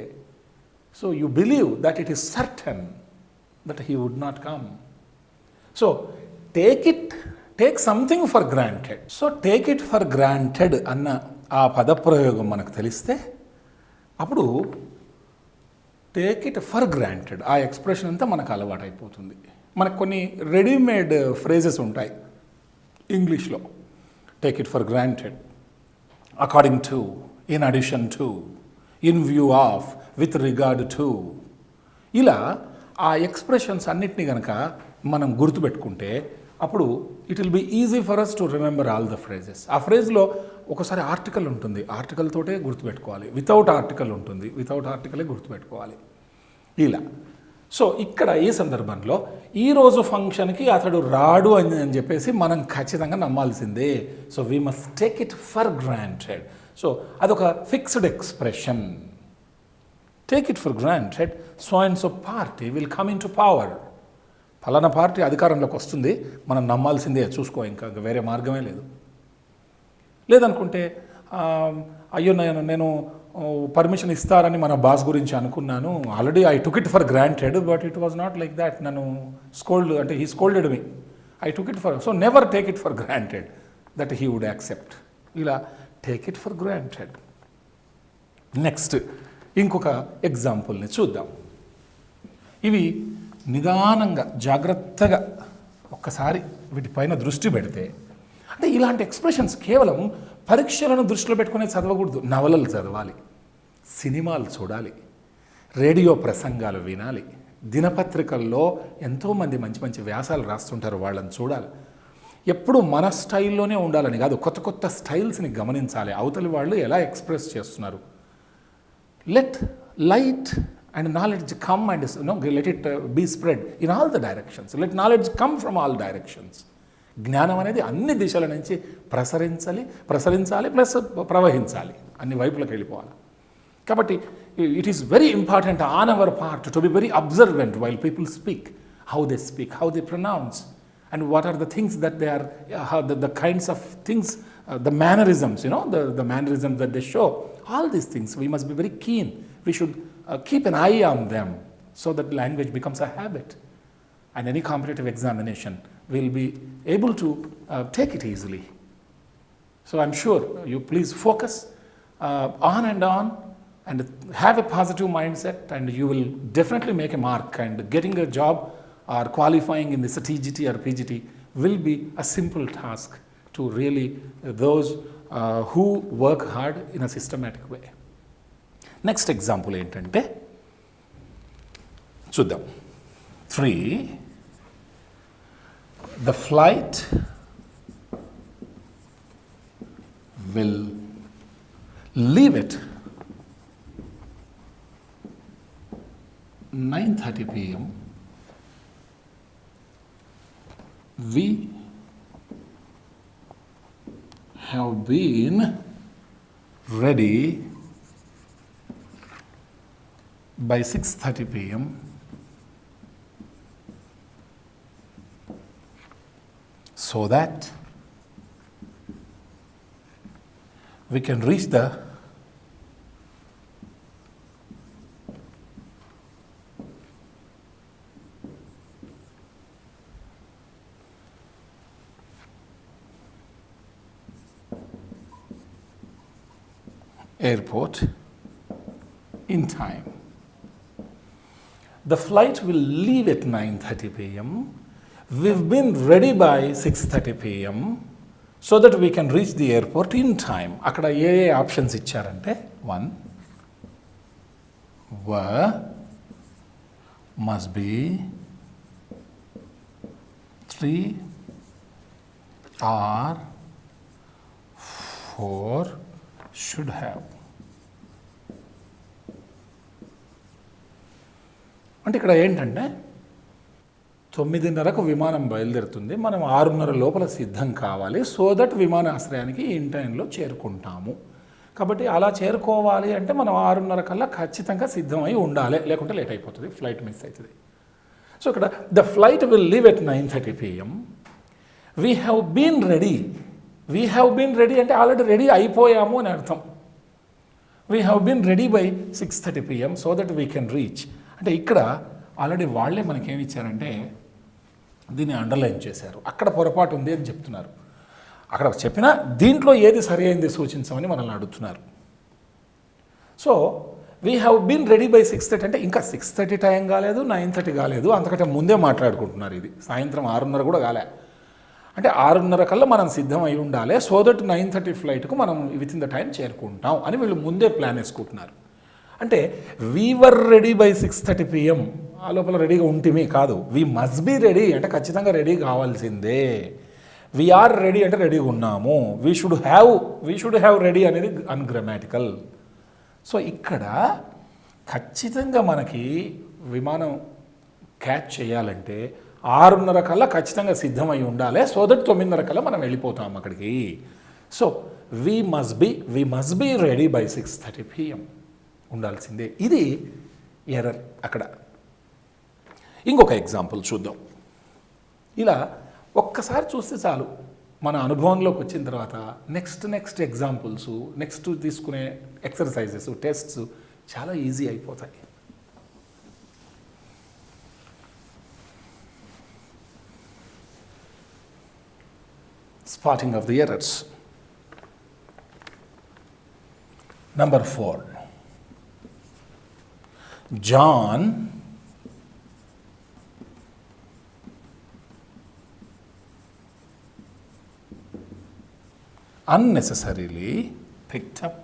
So you believe that it is certain that he would not come. So take something for granted. So take it for granted అన్న ఆ పదప్రయోగం మనకు తెలిస్తే అప్పుడు టేక్ ఇట్ ఫర్ గ్రాంటెడ్ ఆ ఎక్స్ప్రెషన్ అంతా మనకు అలవాటైపోతుంది. మనకు కొన్ని రెడీమేడ్ ఫ్రేజెస్ ఉంటాయి ఇంగ్లీష్లో. Take it for granted, according to, in addition to, in view of, with regard to, ఇలా ఆ ఎక్స్ప్రెషన్స్ అన్నిటినీ కనుక మనం గుర్తుపెట్టుకుంటే అప్పుడు it will be easy for us to remember all the phrases. ఆ ఫ్రేజ్లో ఒకసారి ఆర్టికల్ ఉంటుంది, ఆర్టికల్ తోటే గుర్తుపెట్టుకోవాలి. వితౌట్ ఆర్టికల్ ఉంటుంది, వితౌట్ ఆర్టికలే గుర్తుపెట్టుకోవాలి. ఇలా సో ఇక్కడ ఈ సందర్భంలో ఈరోజు ఫంక్షన్కి అతడు రాడు అని చెప్పేసి మనం ఖచ్చితంగా నమ్మాల్సిందే. So we must take it for granted. So అదొక fixed expression. Take it for granted so and so party will come into power. ఫలానా పార్టీ అధికారంలోకి వస్తుంది, మనం నమ్మాల్సిందే, చూసుకో, ఇంకా వేరే మార్గమే లేదు. లేదనుకుంటే అయ్యో నేను పర్మిషన్ ఇస్తారని మన బాస్ గురించి అనుకున్నాను, already I took it for granted, but it was not like that, నన్ను he scolded me, I took it for, so never take it for granted that he would accept. ఇలా take it for granted. Next ఇంకొక ఎగ్జాంపుల్ని చూద్దాం. ఇవి నిదానంగా జాగ్రత్తగా ఒక్కసారి వీటిపైన దృష్టి పెడితే, అంటే ఇలాంటి ఎక్స్ప్రెషన్స్ కేవలం పరీక్షలను దృష్టిలో పెట్టుకునే చదవకూడదు. నవలలు చదవాలి, సినిమాలు చూడాలి, రేడియో ప్రసంగాలు వినాలి, దినపత్రికల్లో ఎంతోమంది మంచి మంచి వ్యాసాలు రాస్తుంటారు, వాళ్ళని చూడాలి. ఎప్పుడు మన స్టైల్లోనే ఉండాలని కాదు, కొత్త కొత్త స్టైల్స్ని గమనించాలి. అవతలి వాళ్ళు ఎలా ఎక్స్ప్రెస్ చేస్తున్నారు. Let light and knowledge come and let it be spread in all the directions. Let knowledge come from all directions. జ్ఞానం అనేది అన్ని దిశల నుంచి ప్రసరించాలి ప్లస్ ప్రవహించాలి, అన్ని వైపులకు వెళ్ళిపోవాలి. కాబట్టి it is very important on our part to be very observant while people speak, how they speak, how they pronounce, and what are the things that they are, the kinds of things, the mannerisms, the mannerisms that they show. All these things we must be very keen. We should keep an eye on them so that language becomes a habit, and any competitive examination will be able to take it easily. So I'm sure you please focus on and have a positive mindset, and you will definitely make a mark, and getting a job or qualifying in this TGT or PGT will be a simple task to really those who work hard in a systematic way. Next example ఏంటంటే చూద్దాం. 3. The flight will leave at 9:30 p.m. We have been ready by 6:30 p.m. so that we can reach the airport in time. The flight will leave at 9:30 p.m. We've been ready by 6:30 p.m. so that we can reach the airport in time. అక్కడ ఏ options ఇచ్చారంటే 1 were, must be, 3 are, 4 should have. అంటే ఇక్కడ ఏంటంటే 9:30కు విమానం బయలుదేరుతుంది, మనం 6:30 లోపల సిద్ధం కావాలి, సో దట్ విమానాశ్రయానికి ఇన్ టైంలో చేరుకుంటాము. కాబట్టి అలా చేరుకోవాలి అంటే మనం 6:30 కల్లా ఖచ్చితంగా సిద్ధమై ఉండాలి, లేకుంటే లేట్ అయిపోతుంది, ఫ్లైట్ మిస్ అవుతుంది. సో ఇక్కడ the flight will leave at 9:30 p.m. We have been ready అంటే ఆల్రెడీ రెడీ అయిపోయాము అని అర్థం. We have been ready by 6:30 p.m. So that we can reach. అంటే ఇక్కడ ఆల్రెడీ వాళ్ళే మనకేమి ఇచ్చారంటే దీన్ని అండర్లైన్ చేశారు, అక్కడ పొరపాటు ఉంది అని చెప్తున్నారు. అక్కడ చెప్పిన దీంట్లో ఏది సరి అయింది సూచించమని మనల్ని అడుగుతున్నారు. So we have been ready by 6:30 అంటే ఇంకా 6:30 టైం కాలేదు, 9:30 కాలేదు, అంతకంటే ముందే మాట్లాడుకుంటున్నారు. ఇది సాయంత్రం 6:30 కూడా కాలే. అంటే 6:30 కల్లా మనం సిద్ధం అయి ఉండాలి, సో దట్ 9:30 ఫ్లైట్కు మనం విత్ ఇన్ ద టైం చేరుకుంటాం అని వీళ్ళు ముందే ప్లాన్ వేసుకుంటున్నారు. అంటే వీవర్ రెడీ బై 6:30 PM, ఆ లోపల రెడీగా ఉంటేమే కాదు, వీ మస్ట్ బీ రెడీ అంటే ఖచ్చితంగా రెడీ కావాల్సిందే. వీఆర్ రెడీ అంటే రెడీగా ఉన్నాము. వీ షుడ్ హ్యావ్ రెడీ అనేది అన్గ్రామాటికల్. సో ఇక్కడ ఖచ్చితంగా మనకి విమానం క్యాచ్ చేయాలంటే 6:30 కల్లా ఖచ్చితంగా సిద్ధమై ఉండాలి, సో దట్ 9:30 కల్లా మనం వెళ్ళిపోతాం అక్కడికి. So we must be ready by 6:30 PM ఉండాల్సిందే. ఇది ఎర్రర్ అక్కడ. ఇంకొక ఎగ్జాంపుల్ చూద్దాం. ఇలా ఒక్కసారి చూస్తే చాలు, మన అనుభవంలోకి వచ్చిన తర్వాత నెక్స్ట్ ఎగ్జాంపుల్స్, నెక్స్ట్ తీసుకునే ఎక్సర్సైజెస్, టెస్ట్స్ చాలా ఈజీ అయిపోతాయి. Spotting of the errors. Number 4. John unnecessarily picked up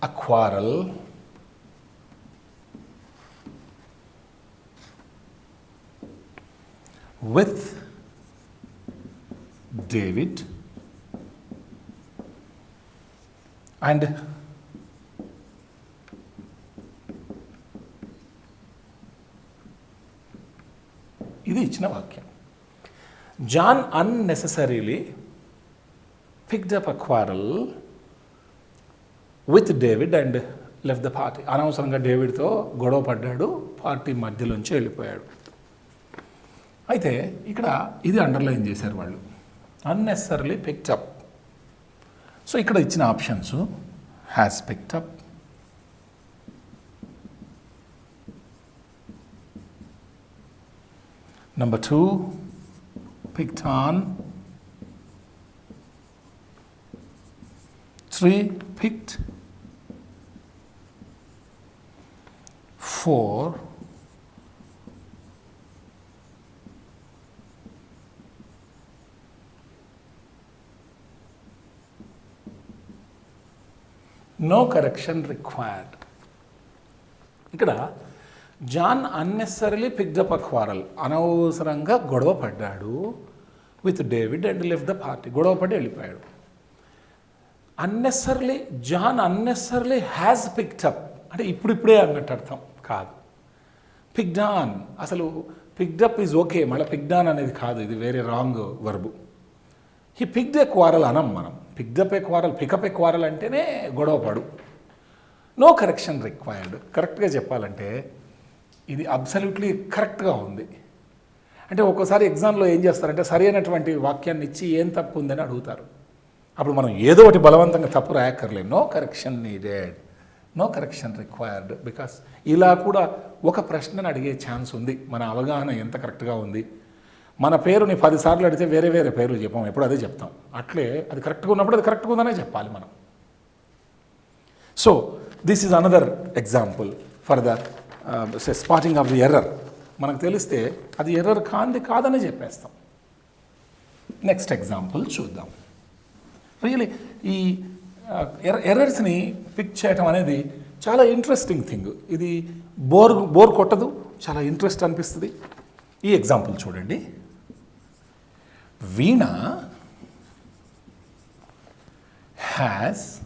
a quarrel with David and ఇది ఇచ్చిన వాక్యం. John unnecessarily picked up a quarrel with David and left the party. అనవసరంగా డేవిడ్తో గొడవ పడ్డాడు, party మధ్యలోంచి వెళ్ళిపోయాడు. అయితే ఇక్కడ ఇది అండర్లైన్ చేశారు వాళ్ళు, unnecessarily picked up. సో ఇక్కడ ఇచ్చిన options has picked up, number 2 picked on, 3 picked, 4 no correction required. ఇక్కడ John unnecessarily picked up a quarrel, అనవసరంగా గొడవ పడ్డాడు with David and left the party, గొడవ పడి వెళ్ళిపోయాడు. John unnecessarily has picked up అంటే ఇప్పుడిప్పుడే అన్నట్టు అర్థం కాదు. పిక్డ్ ఆన్, అసలు పిక్డ్ అప్ ఈజ్ ఓకే, మళ్ళీ పిక్డ్ ఆన్ అనేది కాదు, ఇది వేరే wrong verb. He picked a quarrel అనం మనం, picked up a quarrel, pick up a quarrel అంటేనే గొడవపడు. No correction required. కరెక్ట్గా చెప్పాలంటే ఇది అబ్సల్యూట్లీ కరెక్ట్గా ఉంది. అంటే ఒక్కోసారి ఎగ్జామ్లో ఏం చేస్తారంటే సరైనటువంటి వాక్యాన్ని ఇచ్చి ఏం తప్పు ఉందని అడుగుతారు. అప్పుడు మనం ఏదో ఒకటి బలవంతంగా తప్పు రాయక్కర్లేదు. No correction needed, no correction required. Because ఇలా కూడా ఒక ప్రశ్నను అడిగే ఛాన్స్ ఉంది. మన అవగాహన ఎంత కరెక్ట్గా ఉంది. మన పేరుని 10 సార్లు అడిగితే వేరే వేరే పేర్లు చెప్పాం, ఎప్పుడు అదే చెప్తాం. అట్లే అది కరెక్ట్గా ఉన్నప్పుడు అది కరెక్ట్గా ఉందనే చెప్పాలి మనం. So this is another example for the spotting of the error. మనకు తెలిస్తే అది ఎర్రర్ కాదని చెప్పేస్తాం. నెక్స్ట్ ఎగ్జాంపుల్ చూద్దాం. రియలీ ఈ ఎర్రర్స్ని పిక్ చేయటం అనేది చాలా ఇంట్రెస్టింగ్ థింగ్. ఇది బోర్ కొట్టదు, చాలా ఇంట్రెస్ట్ అనిపిస్తుంది. ఈ ఎగ్జాంపుల్ చూడండి. Veena has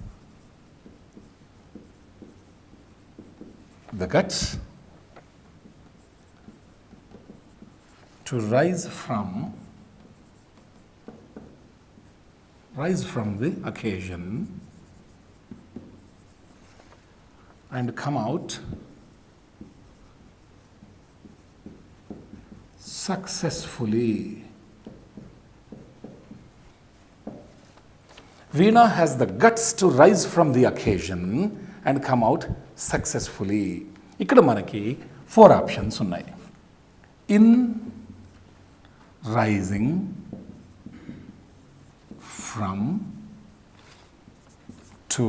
the guts to rise from the occasion and come out successfully. Veena has the guts to rise from the occasion and come out successfully. ఇక్కడ మనకి 4 options ఉన్నాయి. In, rising from to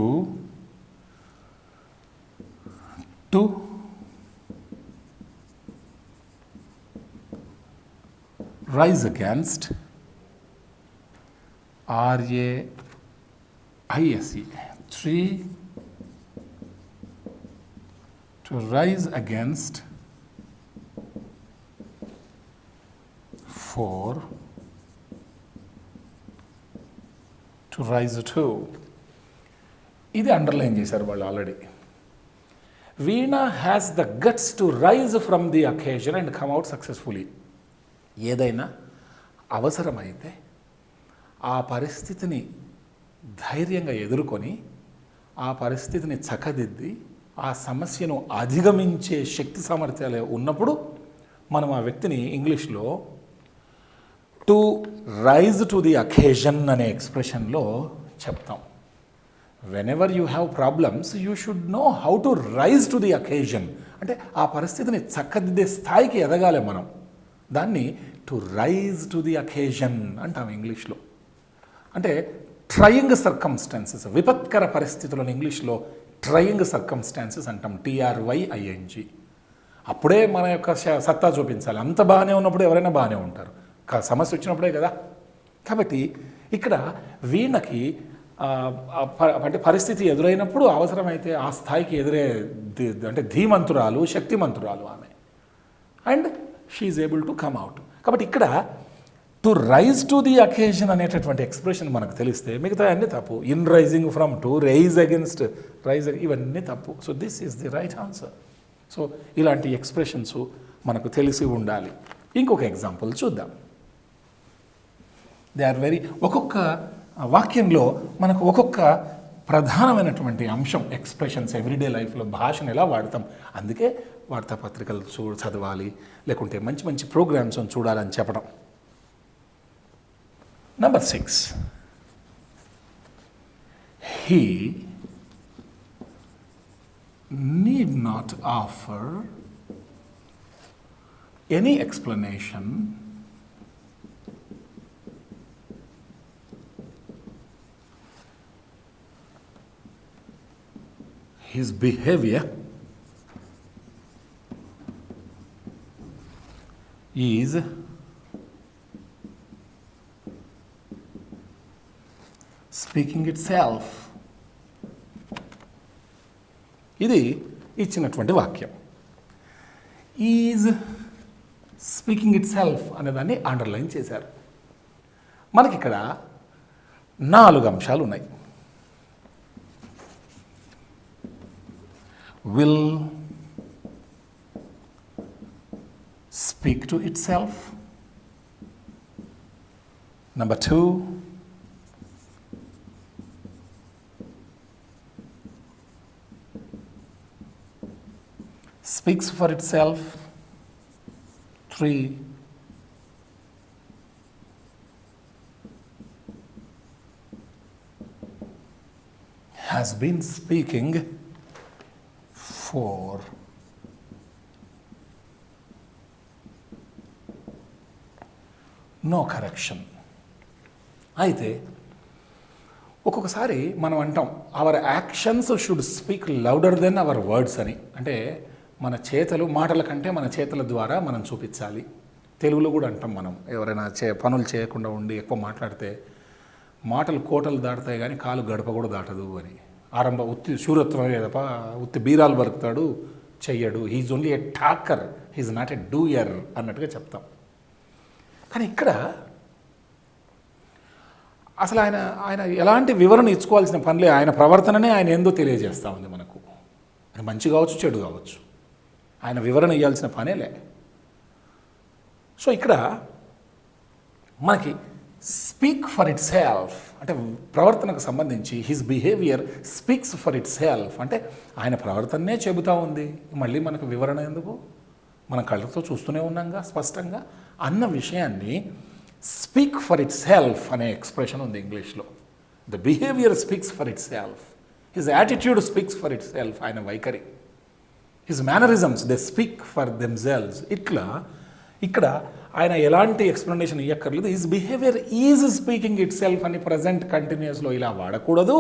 rise against RAISE 3 to rise against 4 to rise 2. ఇది underline చేశారు వాళ్ళు already. Veena has the guts to rise from the occasion and come out successfully. ఏదైనా అవసరమైతే ఆ పరిస్థితిని ధైర్యంగా ఎదుర్కొని ఆ పరిస్థితిని చక్కదిద్ది ఆ సమస్యను అధిగమించే శక్తి సామర్థ్యాలు ఉన్నప్పుడు మనం ఆ వ్యక్తిని ఇంగ్లీష్లో to rise to the occasion అనే ఎక్స్ప్రెషన్లో చెప్తాం. Whenever you have problems you should know how to rise to the occasion. అంటే ఆ పరిస్థితిని చక్కదిద్దే స్థాయికి ఎదగాలి మనం. దాన్ని to rise to the occasion అంటాం ఇంగ్లీష్లో. అంటే ట్రయింగ్ సర్కమ్స్టాన్సెస్, విపత్కర పరిస్థితులను ఇంగ్లీష్లో ట్రయింగ్ సర్కమ్స్టాన్సెస్ అంటాం, TRYING. అప్పుడే మన యొక్క సత్తా చూపించాలి. అంత బాగానే ఉన్నప్పుడు ఎవరైనా బాగానే ఉంటారు, సమస్య వచ్చినప్పుడే కదా. కాబట్టి ఇక్కడ వీణకి అంటే పరిస్థితి ఎదురైనప్పుడు అవసరమైతే ఆ స్థాయికి ఎదురే అంటే ధీమంతురాలు, శక్తిమంతురాలు ఆమె. And she is able to come out. కాబట్టి ఇక్కడ to rise to the occasion అనేటటువంటి ఎక్స్ప్రెషన్ మనకు తెలిస్తే మిగతా అన్నీ తప్పు. In rising from to, rise against, rise, ఇవన్నీ తప్పు. So this is the right answer. So ఇలాంటి ఎక్స్ప్రెషన్స్ మనకు తెలిసి ఉండాలి. ఇంకొక ఎగ్జాంపుల్ చూద్దాం. దే ఆర్ వెరీ, ఒక్కొక్క వాక్యంలో మనకు ఒక్కొక్క ప్రధానమైనటువంటి అంశం, ఎక్స్ప్రెషన్స్ ఎవ్రీడే లైఫ్లో భాషను ఎలా వాడతాం. అందుకే వార్తాపత్రికలు చదవాలి, లేకుంటే మంచి మంచి ప్రోగ్రామ్స్ చూడాలని చెప్పడం. Number 6, he need not offer any explanation his behavior is speaking itself. ఇది ఇచ్చినటువంటి వాక్యం. ఈజ్ స్పీకింగ్ ఇట్ సెల్ఫ్ అనేదాన్ని అండర్లైన్ చేశారు. మనకి ఇక్కడ 4 అంశాలు ఉన్నాయి. will speak to itself. Number 2, speaks for itself. 3, has been speaking. 4, no correction. అయితే ఒక్కొక్కసారి మనం అంటాం hour actions should speak louder than our words అని. అంటే మన చేతలు, మాటల కంటే మన చేతల ద్వారా మనం చూపించాలి. తెలుగులో కూడా అంటాం మనం, ఎవరైనా పనులు చేయకుండా ఉండి ఎక్కువ మాట్లాడితే మాటలు కోటలు దాటుతాయి కానీ కాలు గడప కూడా దాటదు అని. ఉత్తి శూరత్వమే తప్ప ఉత్తి బీరాలు బరుకుతాడు, చెయ్యడు. He's only a talker, he's not a doer అన్నట్టుగా చెప్తాం. కానీ ఇక్కడ అసలు ఆయన ఎలాంటి వివరణ ఇచ్చుకోవాల్సిన పనిలే. ఆయన ప్రవర్తననే ఆయన ఏందో తెలియజేస్తూ ఉంది మనకు. అది మంచి కావచ్చు, చెడు కావచ్చు, ఆయన వివరణ ఇవ్వాల్సిన పనేలే. సో ఇక్కడ మనకి స్పీక్ ఫర్ ఇట్ సెల్ఫ్ అంటే ప్రవర్తనకు సంబంధించి his behaviour speaks for it self అంటే ఆయన ప్రవర్తననే చెబుతూ ఉంది. మళ్ళీ మనకు వివరణ ఎందుకు? మన కళ్ళతో చూస్తూనే ఉన్నాంగా స్పష్టంగా అన్న విషయాన్ని స్పీక్ ఫర్ ఇట్ సెల్ఫ్ అనే ఎక్స్ప్రెషన్ ఉంది ఇంగ్లీష్లో. The behaviour speaks for itself, his attitude speaks for itself, ఆయన వైఖరి, his mannerisms they speak for themselves. ఇట్లా ఇక్కడ ఆయన ఎలాంటి ఎక్స్ప్లెనేషన్ ఇవ్వక్కర్లేదు. His behaviour is speaking itself అని ప్రజెంట్ కంటిన్యూస్లో ఇలా వాడకూడదు.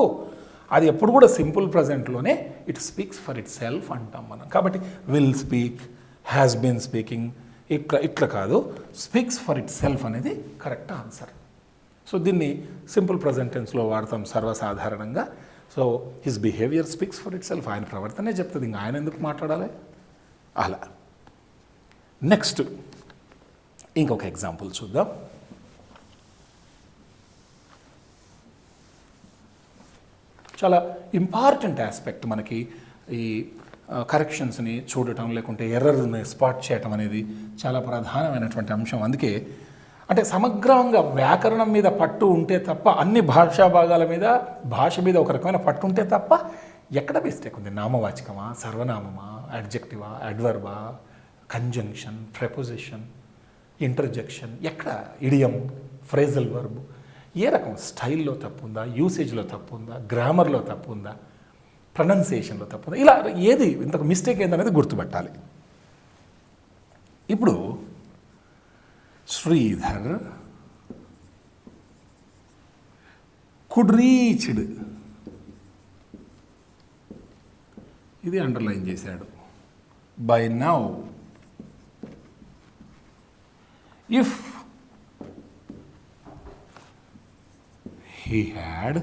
అది ఎప్పుడు కూడా సింపుల్ ప్రజెంట్లోనే it speaks for itself అంటాం మనం. కాబట్టి will speak, has been speaking, ఇట్లా కాదు, స్పీక్స్ ఫర్ ఇట్ సెల్ఫ్ అనేది కరెక్ట్ ఆన్సర్. సో దీన్ని సింపుల్ ప్రజెంట్ టెన్స్లో వాడతాం సర్వసాధారణంగా. So his behaviour speaks for itself, ఆయన ప్రవర్తనే చెప్తుంది, ఇంకా ఆయన ఎందుకు మాట్లాడాలి అలా. నెక్స్ట్ ఇంకొక ఎగ్జాంపుల్ చూద్దాం. చాలా ఇంపార్టెంట్ ఆస్పెక్ట్ మనకి ఈ కరెక్షన్స్ని చూడటం, లేకుంటే ఎర్రర్ని స్పాట్ చేయటం అనేది చాలా ప్రధానమైనటువంటి అంశం. అందుకే అంటే సమగ్రంగా వ్యాకరణం మీద పట్టు ఉంటే తప్ప, అన్ని భాషా భాగాల మీద, భాష మీద ఒక రకమైన పట్టు ఉంటే తప్ప ఎక్కడ మిస్టేక్ ఉంది, నామవాచకమా, సర్వనామమా, అడ్జెక్టివా, అడ్వర్బా, కంజంక్షన్, ప్రెపోజిషన్, ఇంటర్జెక్షన్, ఎక్కడ ఇడియం, ఫ్రేజల్ వర్బ్, ఏ రకం స్టైల్లో తప్పు ఉందా, యూసేజ్లో తప్పు ఉందా, గ్రామర్లో తప్పు ఉందా, ప్రొనౌన్సియేషన్లో తప్పు ఉందా, ఇలా ఏది ఇంతకు మిస్టేక్ ఏందనేది గుర్తుపెట్టాలి. ఇప్పుడు శ్రీధర్ కుడ్ రీచ్డ్, ఇది అండర్లైన్ చేశాడు, by now. If he had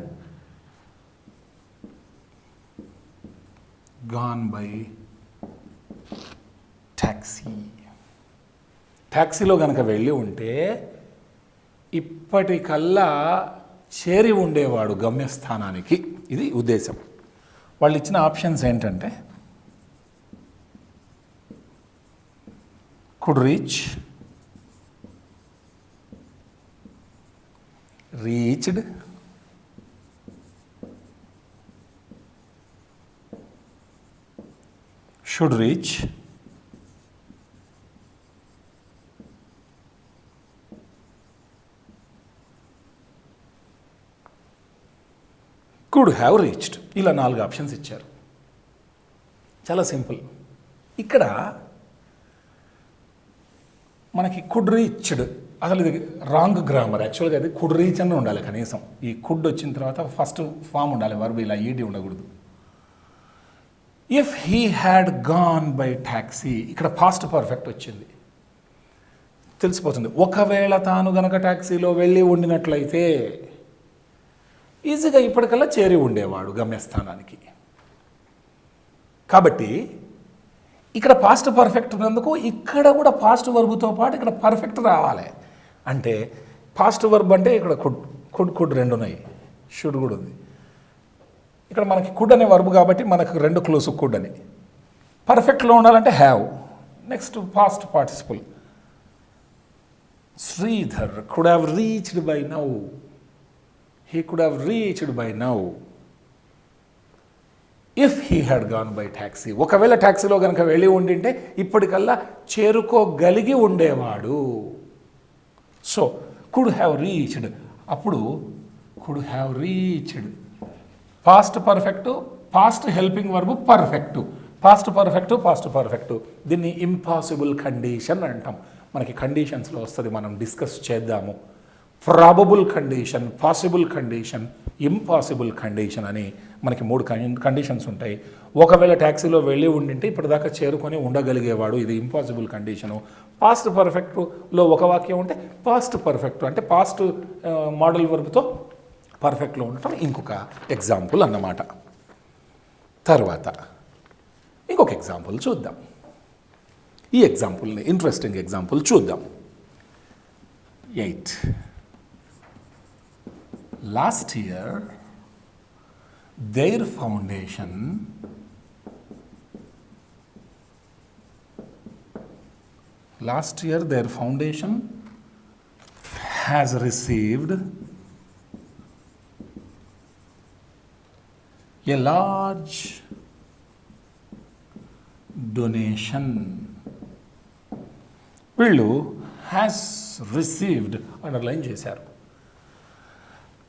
gone by taxi. ట్యాక్సీలో కనుక వెళ్ళి ఉంటే ఇప్పటికల్లా చేరి ఉండేవాడు గమ్యస్థానానికి. ఇది ఉద్దేశం. వాళ్ళు ఇచ్చిన ఆప్షన్స్ ఏంటంటే could reach, reached, should reach, could have reached. ఇలా 4 ఆప్షన్స్ ఇచ్చారు. చాలా సింపుల్. ఇక్కడ మనకి కుడ్ రీచ్డ్, అసలు ఇది రాంగ్ గ్రామర్. యాక్చువల్గా అది కుడ్ రీచ్ అని ఉండాలి కనీసం. ఈ కుడ్ వచ్చిన తర్వాత ఫస్ట్ ఫామ్ ఉండాలి, వర్బ్ ఇలా ఈడీ ఉండకూడదు. If he had gone by taxi, ఇక్కడ పాస్ట్ పర్ఫెక్ట్ వచ్చింది, తెలిసిపోతుంది. ఒకవేళ తాను గనక ట్యాక్సీలో వెళ్ళి ఉండినట్లయితే ఈజీగా ఇప్పటికల్లా చేరి ఉండేవాడు గమ్యస్థానానికి. కాబట్టి ఇక్కడ పాస్ట్ పర్ఫెక్ట్ ఉన్నందుకు ఇక్కడ కూడా పాస్ట్ వర్బ్తో పాటు ఇక్కడ పర్ఫెక్ట్ రావాలి. అంటే పాస్ట్ వర్బ్ అంటే ఇక్కడ కుడ్ 2 ఉన్నాయి, షుడ్ కూడా ఉంది. ఇక్కడ మనకి కుడ్ అనే వర్బ్ కాబట్టి మనకు 2 క్లూస్ కుడ్ అని. పర్ఫెక్ట్లో ఉండాలంటే have. Next past participle. Sridhar could have reached by now, he could have reached by now if he had gone by taxi. ఒకవేళ ట్యాక్సీలో కనుక వెళ్ళి ఉండింటే ఇప్పటికల్లా చేరుకోగలిగి ఉండేవాడు. సో కుడ్ హ్యావ్ రీచ్డ్, అప్పుడు could have reached past perfect, past helping verb perfect, past perfect, past perfect. దీన్ని impossible condition అంటాం. మనకి కండిషన్స్లో వస్తుంది, మనం డిస్కస్ చేద్దాము. Probable condition, possible condition, impossible condition అని మనకి 3 కండిషన్స్ ఉంటాయి. ఒకవేళ ట్యాక్సీలో వెళ్ళి ఉండింటే ఇప్పటిదాకా చేరుకొని ఉండగలిగేవాడు, ఇది ఇంపాసిబుల్ కండిషను. పాస్ట్ పర్ఫెక్ట్లో ఒక వాక్యం ఉంటే పాస్ట్ పర్ఫెక్ట్ అంటే పాస్ట్ మోడల్ వర్బ్తో పర్ఫెక్ట్లో ఉండటం ఇంకొక ఎగ్జాంపుల్ అన్నమాట. తర్వాత ఇంకొక ఎగ్జాంపుల్ చూద్దాం. ఈ ఎగ్జాంపుల్ని, ఇంట్రెస్టింగ్ ఎగ్జాంపుల్ చూద్దాం. 8. Last year their foundation has received a large donation. వీళ్ళు హ్యాస్ రిసీవ్డ్ అండర్లైన్ చేశారు.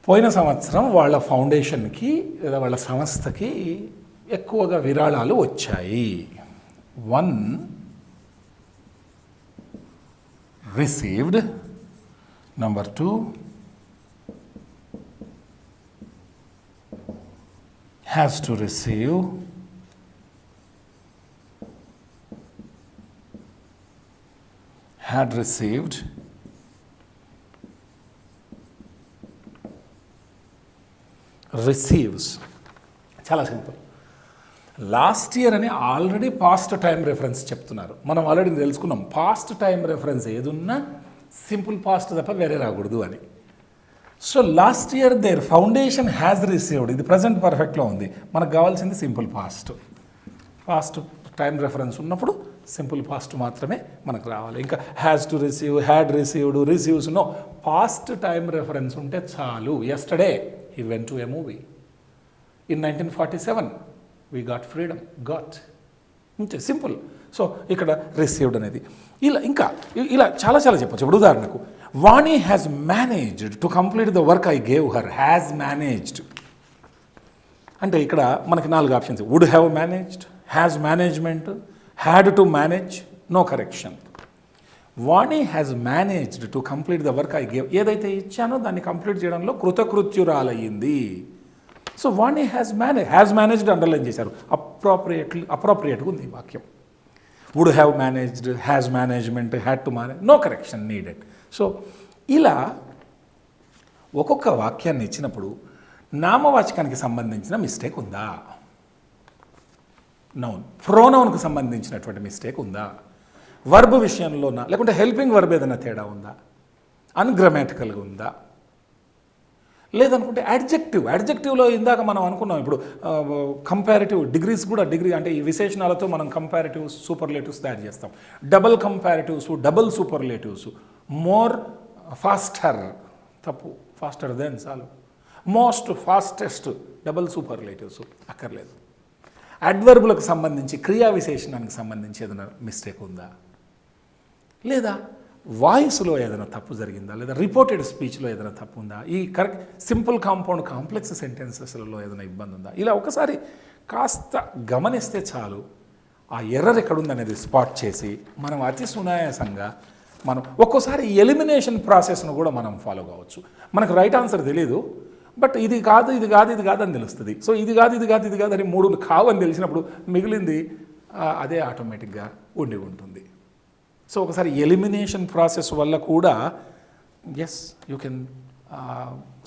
పోయిన సంవత్సరం వాళ్ళ ఫౌండేషన్కి లేదా వాళ్ళ సంస్థకి ఎక్కువగా విరాళాలు వచ్చాయి. 1 received. Number 2, has to receive. Had received. Receives. చాలా సింపుల్. లాస్ట్ ఇయర్ అని ఆల్రెడీ పాస్ట్ టైం రెఫరెన్స్ చెప్తున్నారు. మనం ఆల్రెడీ తెలుసుకున్నాం పాస్ట్ టైం రెఫరెన్స్ ఏదున్నా సింపుల్ పాస్ట్ తప్ప వేరే రాకూడదు అని. So last year there foundation has received, ఇది ప్రజెంట్ పర్ఫెక్ట్లో ఉంది. మనకు కావాల్సింది simple past. Past time reference ఉన్నప్పుడు సింపుల్ పాస్ట్ మాత్రమే మనకు రావాలి. ఇంకా has to receive, had received, receives no. Past time reference ఉంటే చాలు. Yesterday he went to a movie. In 1947 we got freedom. Got అంతే సింపుల్. సో ఇక్కడ రిసీవ్డ్ అనేది ఇలా చాలా చెప్పచ్చు. ఇప్పుడు ఉదాహరణకు Vani has managed to complete the work I gave her. Has managed అంటే ఇక్కడ మనకి 4 options. Would have managed, has management, had to manage, no correction. Vani has managed to complete the work I gave. ఏదైతే ఇచ్చానో దాన్ని కంప్లీట్ చేయడంలో కృతకృత్యురాలయ్యింది. So Vani has managed underline చేశారు. అప్రోప్రియేట్గా ఉంది ఈ వాక్యం. Would have managed, has management, had to manage, no correction needed. So ఇలా ఒక్కొక్క వాక్యాన్ని ఇచ్చినప్పుడు నామవాచకానికి సంబంధించిన మిస్టేక్ ఉందా, నౌన్ ప్రోనౌన్కు సంబంధించినటువంటి మిస్టేక్ ఉందా, వర్బ్ విషయంలోనా, లేకుంటే హెల్పింగ్ వర్బ్ ఏదైనా తేడా ఉందా, అన్గ్రామాటికల్గా ఉందా, లేదనుకుంటే అడ్జెక్టివ్లో ఇందాక మనం అనుకున్నాం. ఇప్పుడు కంపారిటివ్ డిగ్రీస్ కూడా డిగ్రీ అంటే ఈ విశేషణాలతో మనం కంపారిటివ్స్, సూపర్లేటివ్స్ తయారు చేస్తాం. Double comparatives, double superlatives. More, faster తప్పు, ఫాస్టర్ దెన్ చాలు. మోస్ట్, ఫాస్టెస్ట్, డబుల్ సూపర్లేటివ్స్ అక్కర్లేదు. అడ్వర్బులకు సంబంధించి, క్రియా విశేషణానికి సంబంధించి ఏదైనా మిస్టేక్ ఉందా, లేదా వాయిస్లో ఏదైనా తప్పు జరిగిందా, లేదా రిపోర్టెడ్ స్పీచ్లో ఏదైనా తప్పు ఉందా, ఈ కరెక్ట్ సింపుల్ కాంపౌండ్ కాంప్లెక్స్ సెంటెన్సెస్లలో ఏదైనా ఇబ్బంది ఉందా, ఇలా ఒకసారి కాస్త గమనిస్తే చాలు ఆ ఎర్రర్ ఎక్కడుందనేది స్పాట్ చేసి మనం అతి సునాయాసంగా మనం ఒక్కోసారి ఎలిమినేషన్ ప్రాసెస్ను కూడా మనం ఫాలో కావచ్చు. మనకు రైట్ ఆన్సర్ తెలియదు, బట్ ఇది కాదు అని తెలుస్తుంది. సో ఇది కాదు అని 3 కావని తెలిసినప్పుడు మిగిలింది అదే ఆటోమేటిక్గా ఉంటుంది. సో ఒకసారి ఎలిమినేషన్ ప్రాసెస్ వల్ల కూడా as you can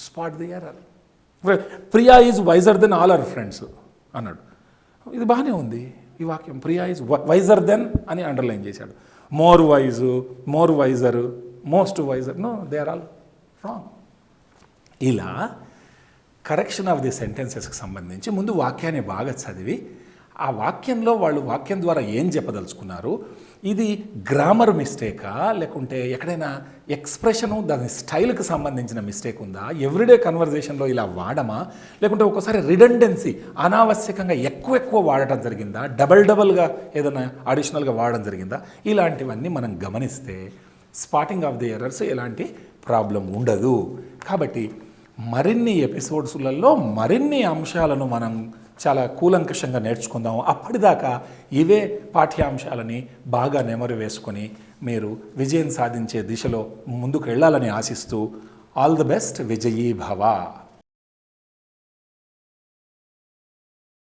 spot the error. Priya is wiser than all our friends అన్నాడు. ఇది బాగానే ఉంది ఈ వాక్యం. ప్రియా ఈజ్ వైజర్ దెన్ అని అండర్లైన్ చేశాడు. More wise, more wiser, most wiser, no they are all wrong. ఇలా కరెక్షన్ ఆఫ్ ది సెంటెన్సెస్కి సంబంధించి ముందు వాక్యాన్ని బాగా చదివి ఆ వాక్యంలో వాళ్ళు వాక్యం ద్వారా ఏం చెప్పదలుచుకున్నారు, ఇది గ్రామర్ మిస్టేకా, లేకుంటే ఎక్కడైనా ఎక్స్ప్రెషను దాని స్టైల్కి సంబంధించిన మిస్టేక్ ఉందా, ఎవ్రీడే కన్వర్జేషన్లో ఇలా వాడమా, లేకుంటే ఒక్కోసారి రిడెండెన్సీ అనావశ్యకంగా ఎక్కువ వాడటం జరిగిందా, డబల్గా ఏదైనా అడిషనల్గా వాడడం జరిగిందా, ఇలాంటివన్నీ మనం గమనిస్తే స్పాటింగ్ ఆఫ్ ది ఎర్రర్స్ ఎలాంటి ప్రాబ్లం ఉండదు. కాబట్టి మరిన్ని ఎపిసోడ్స్లలో మరిన్ని అంశాలను మనం చాలా కూలంకషంగా నేర్చుకుందాం. అప్పటిదాకా ఇవే పాఠ్యాంశాలని బాగా నెమరు వేసుకొని మీరు విజయం సాధించే దిశలో ముందుకు వెళ్ళాలని ఆశిస్తూ ఆల్ ది బెస్ట్. విజయీ భవ.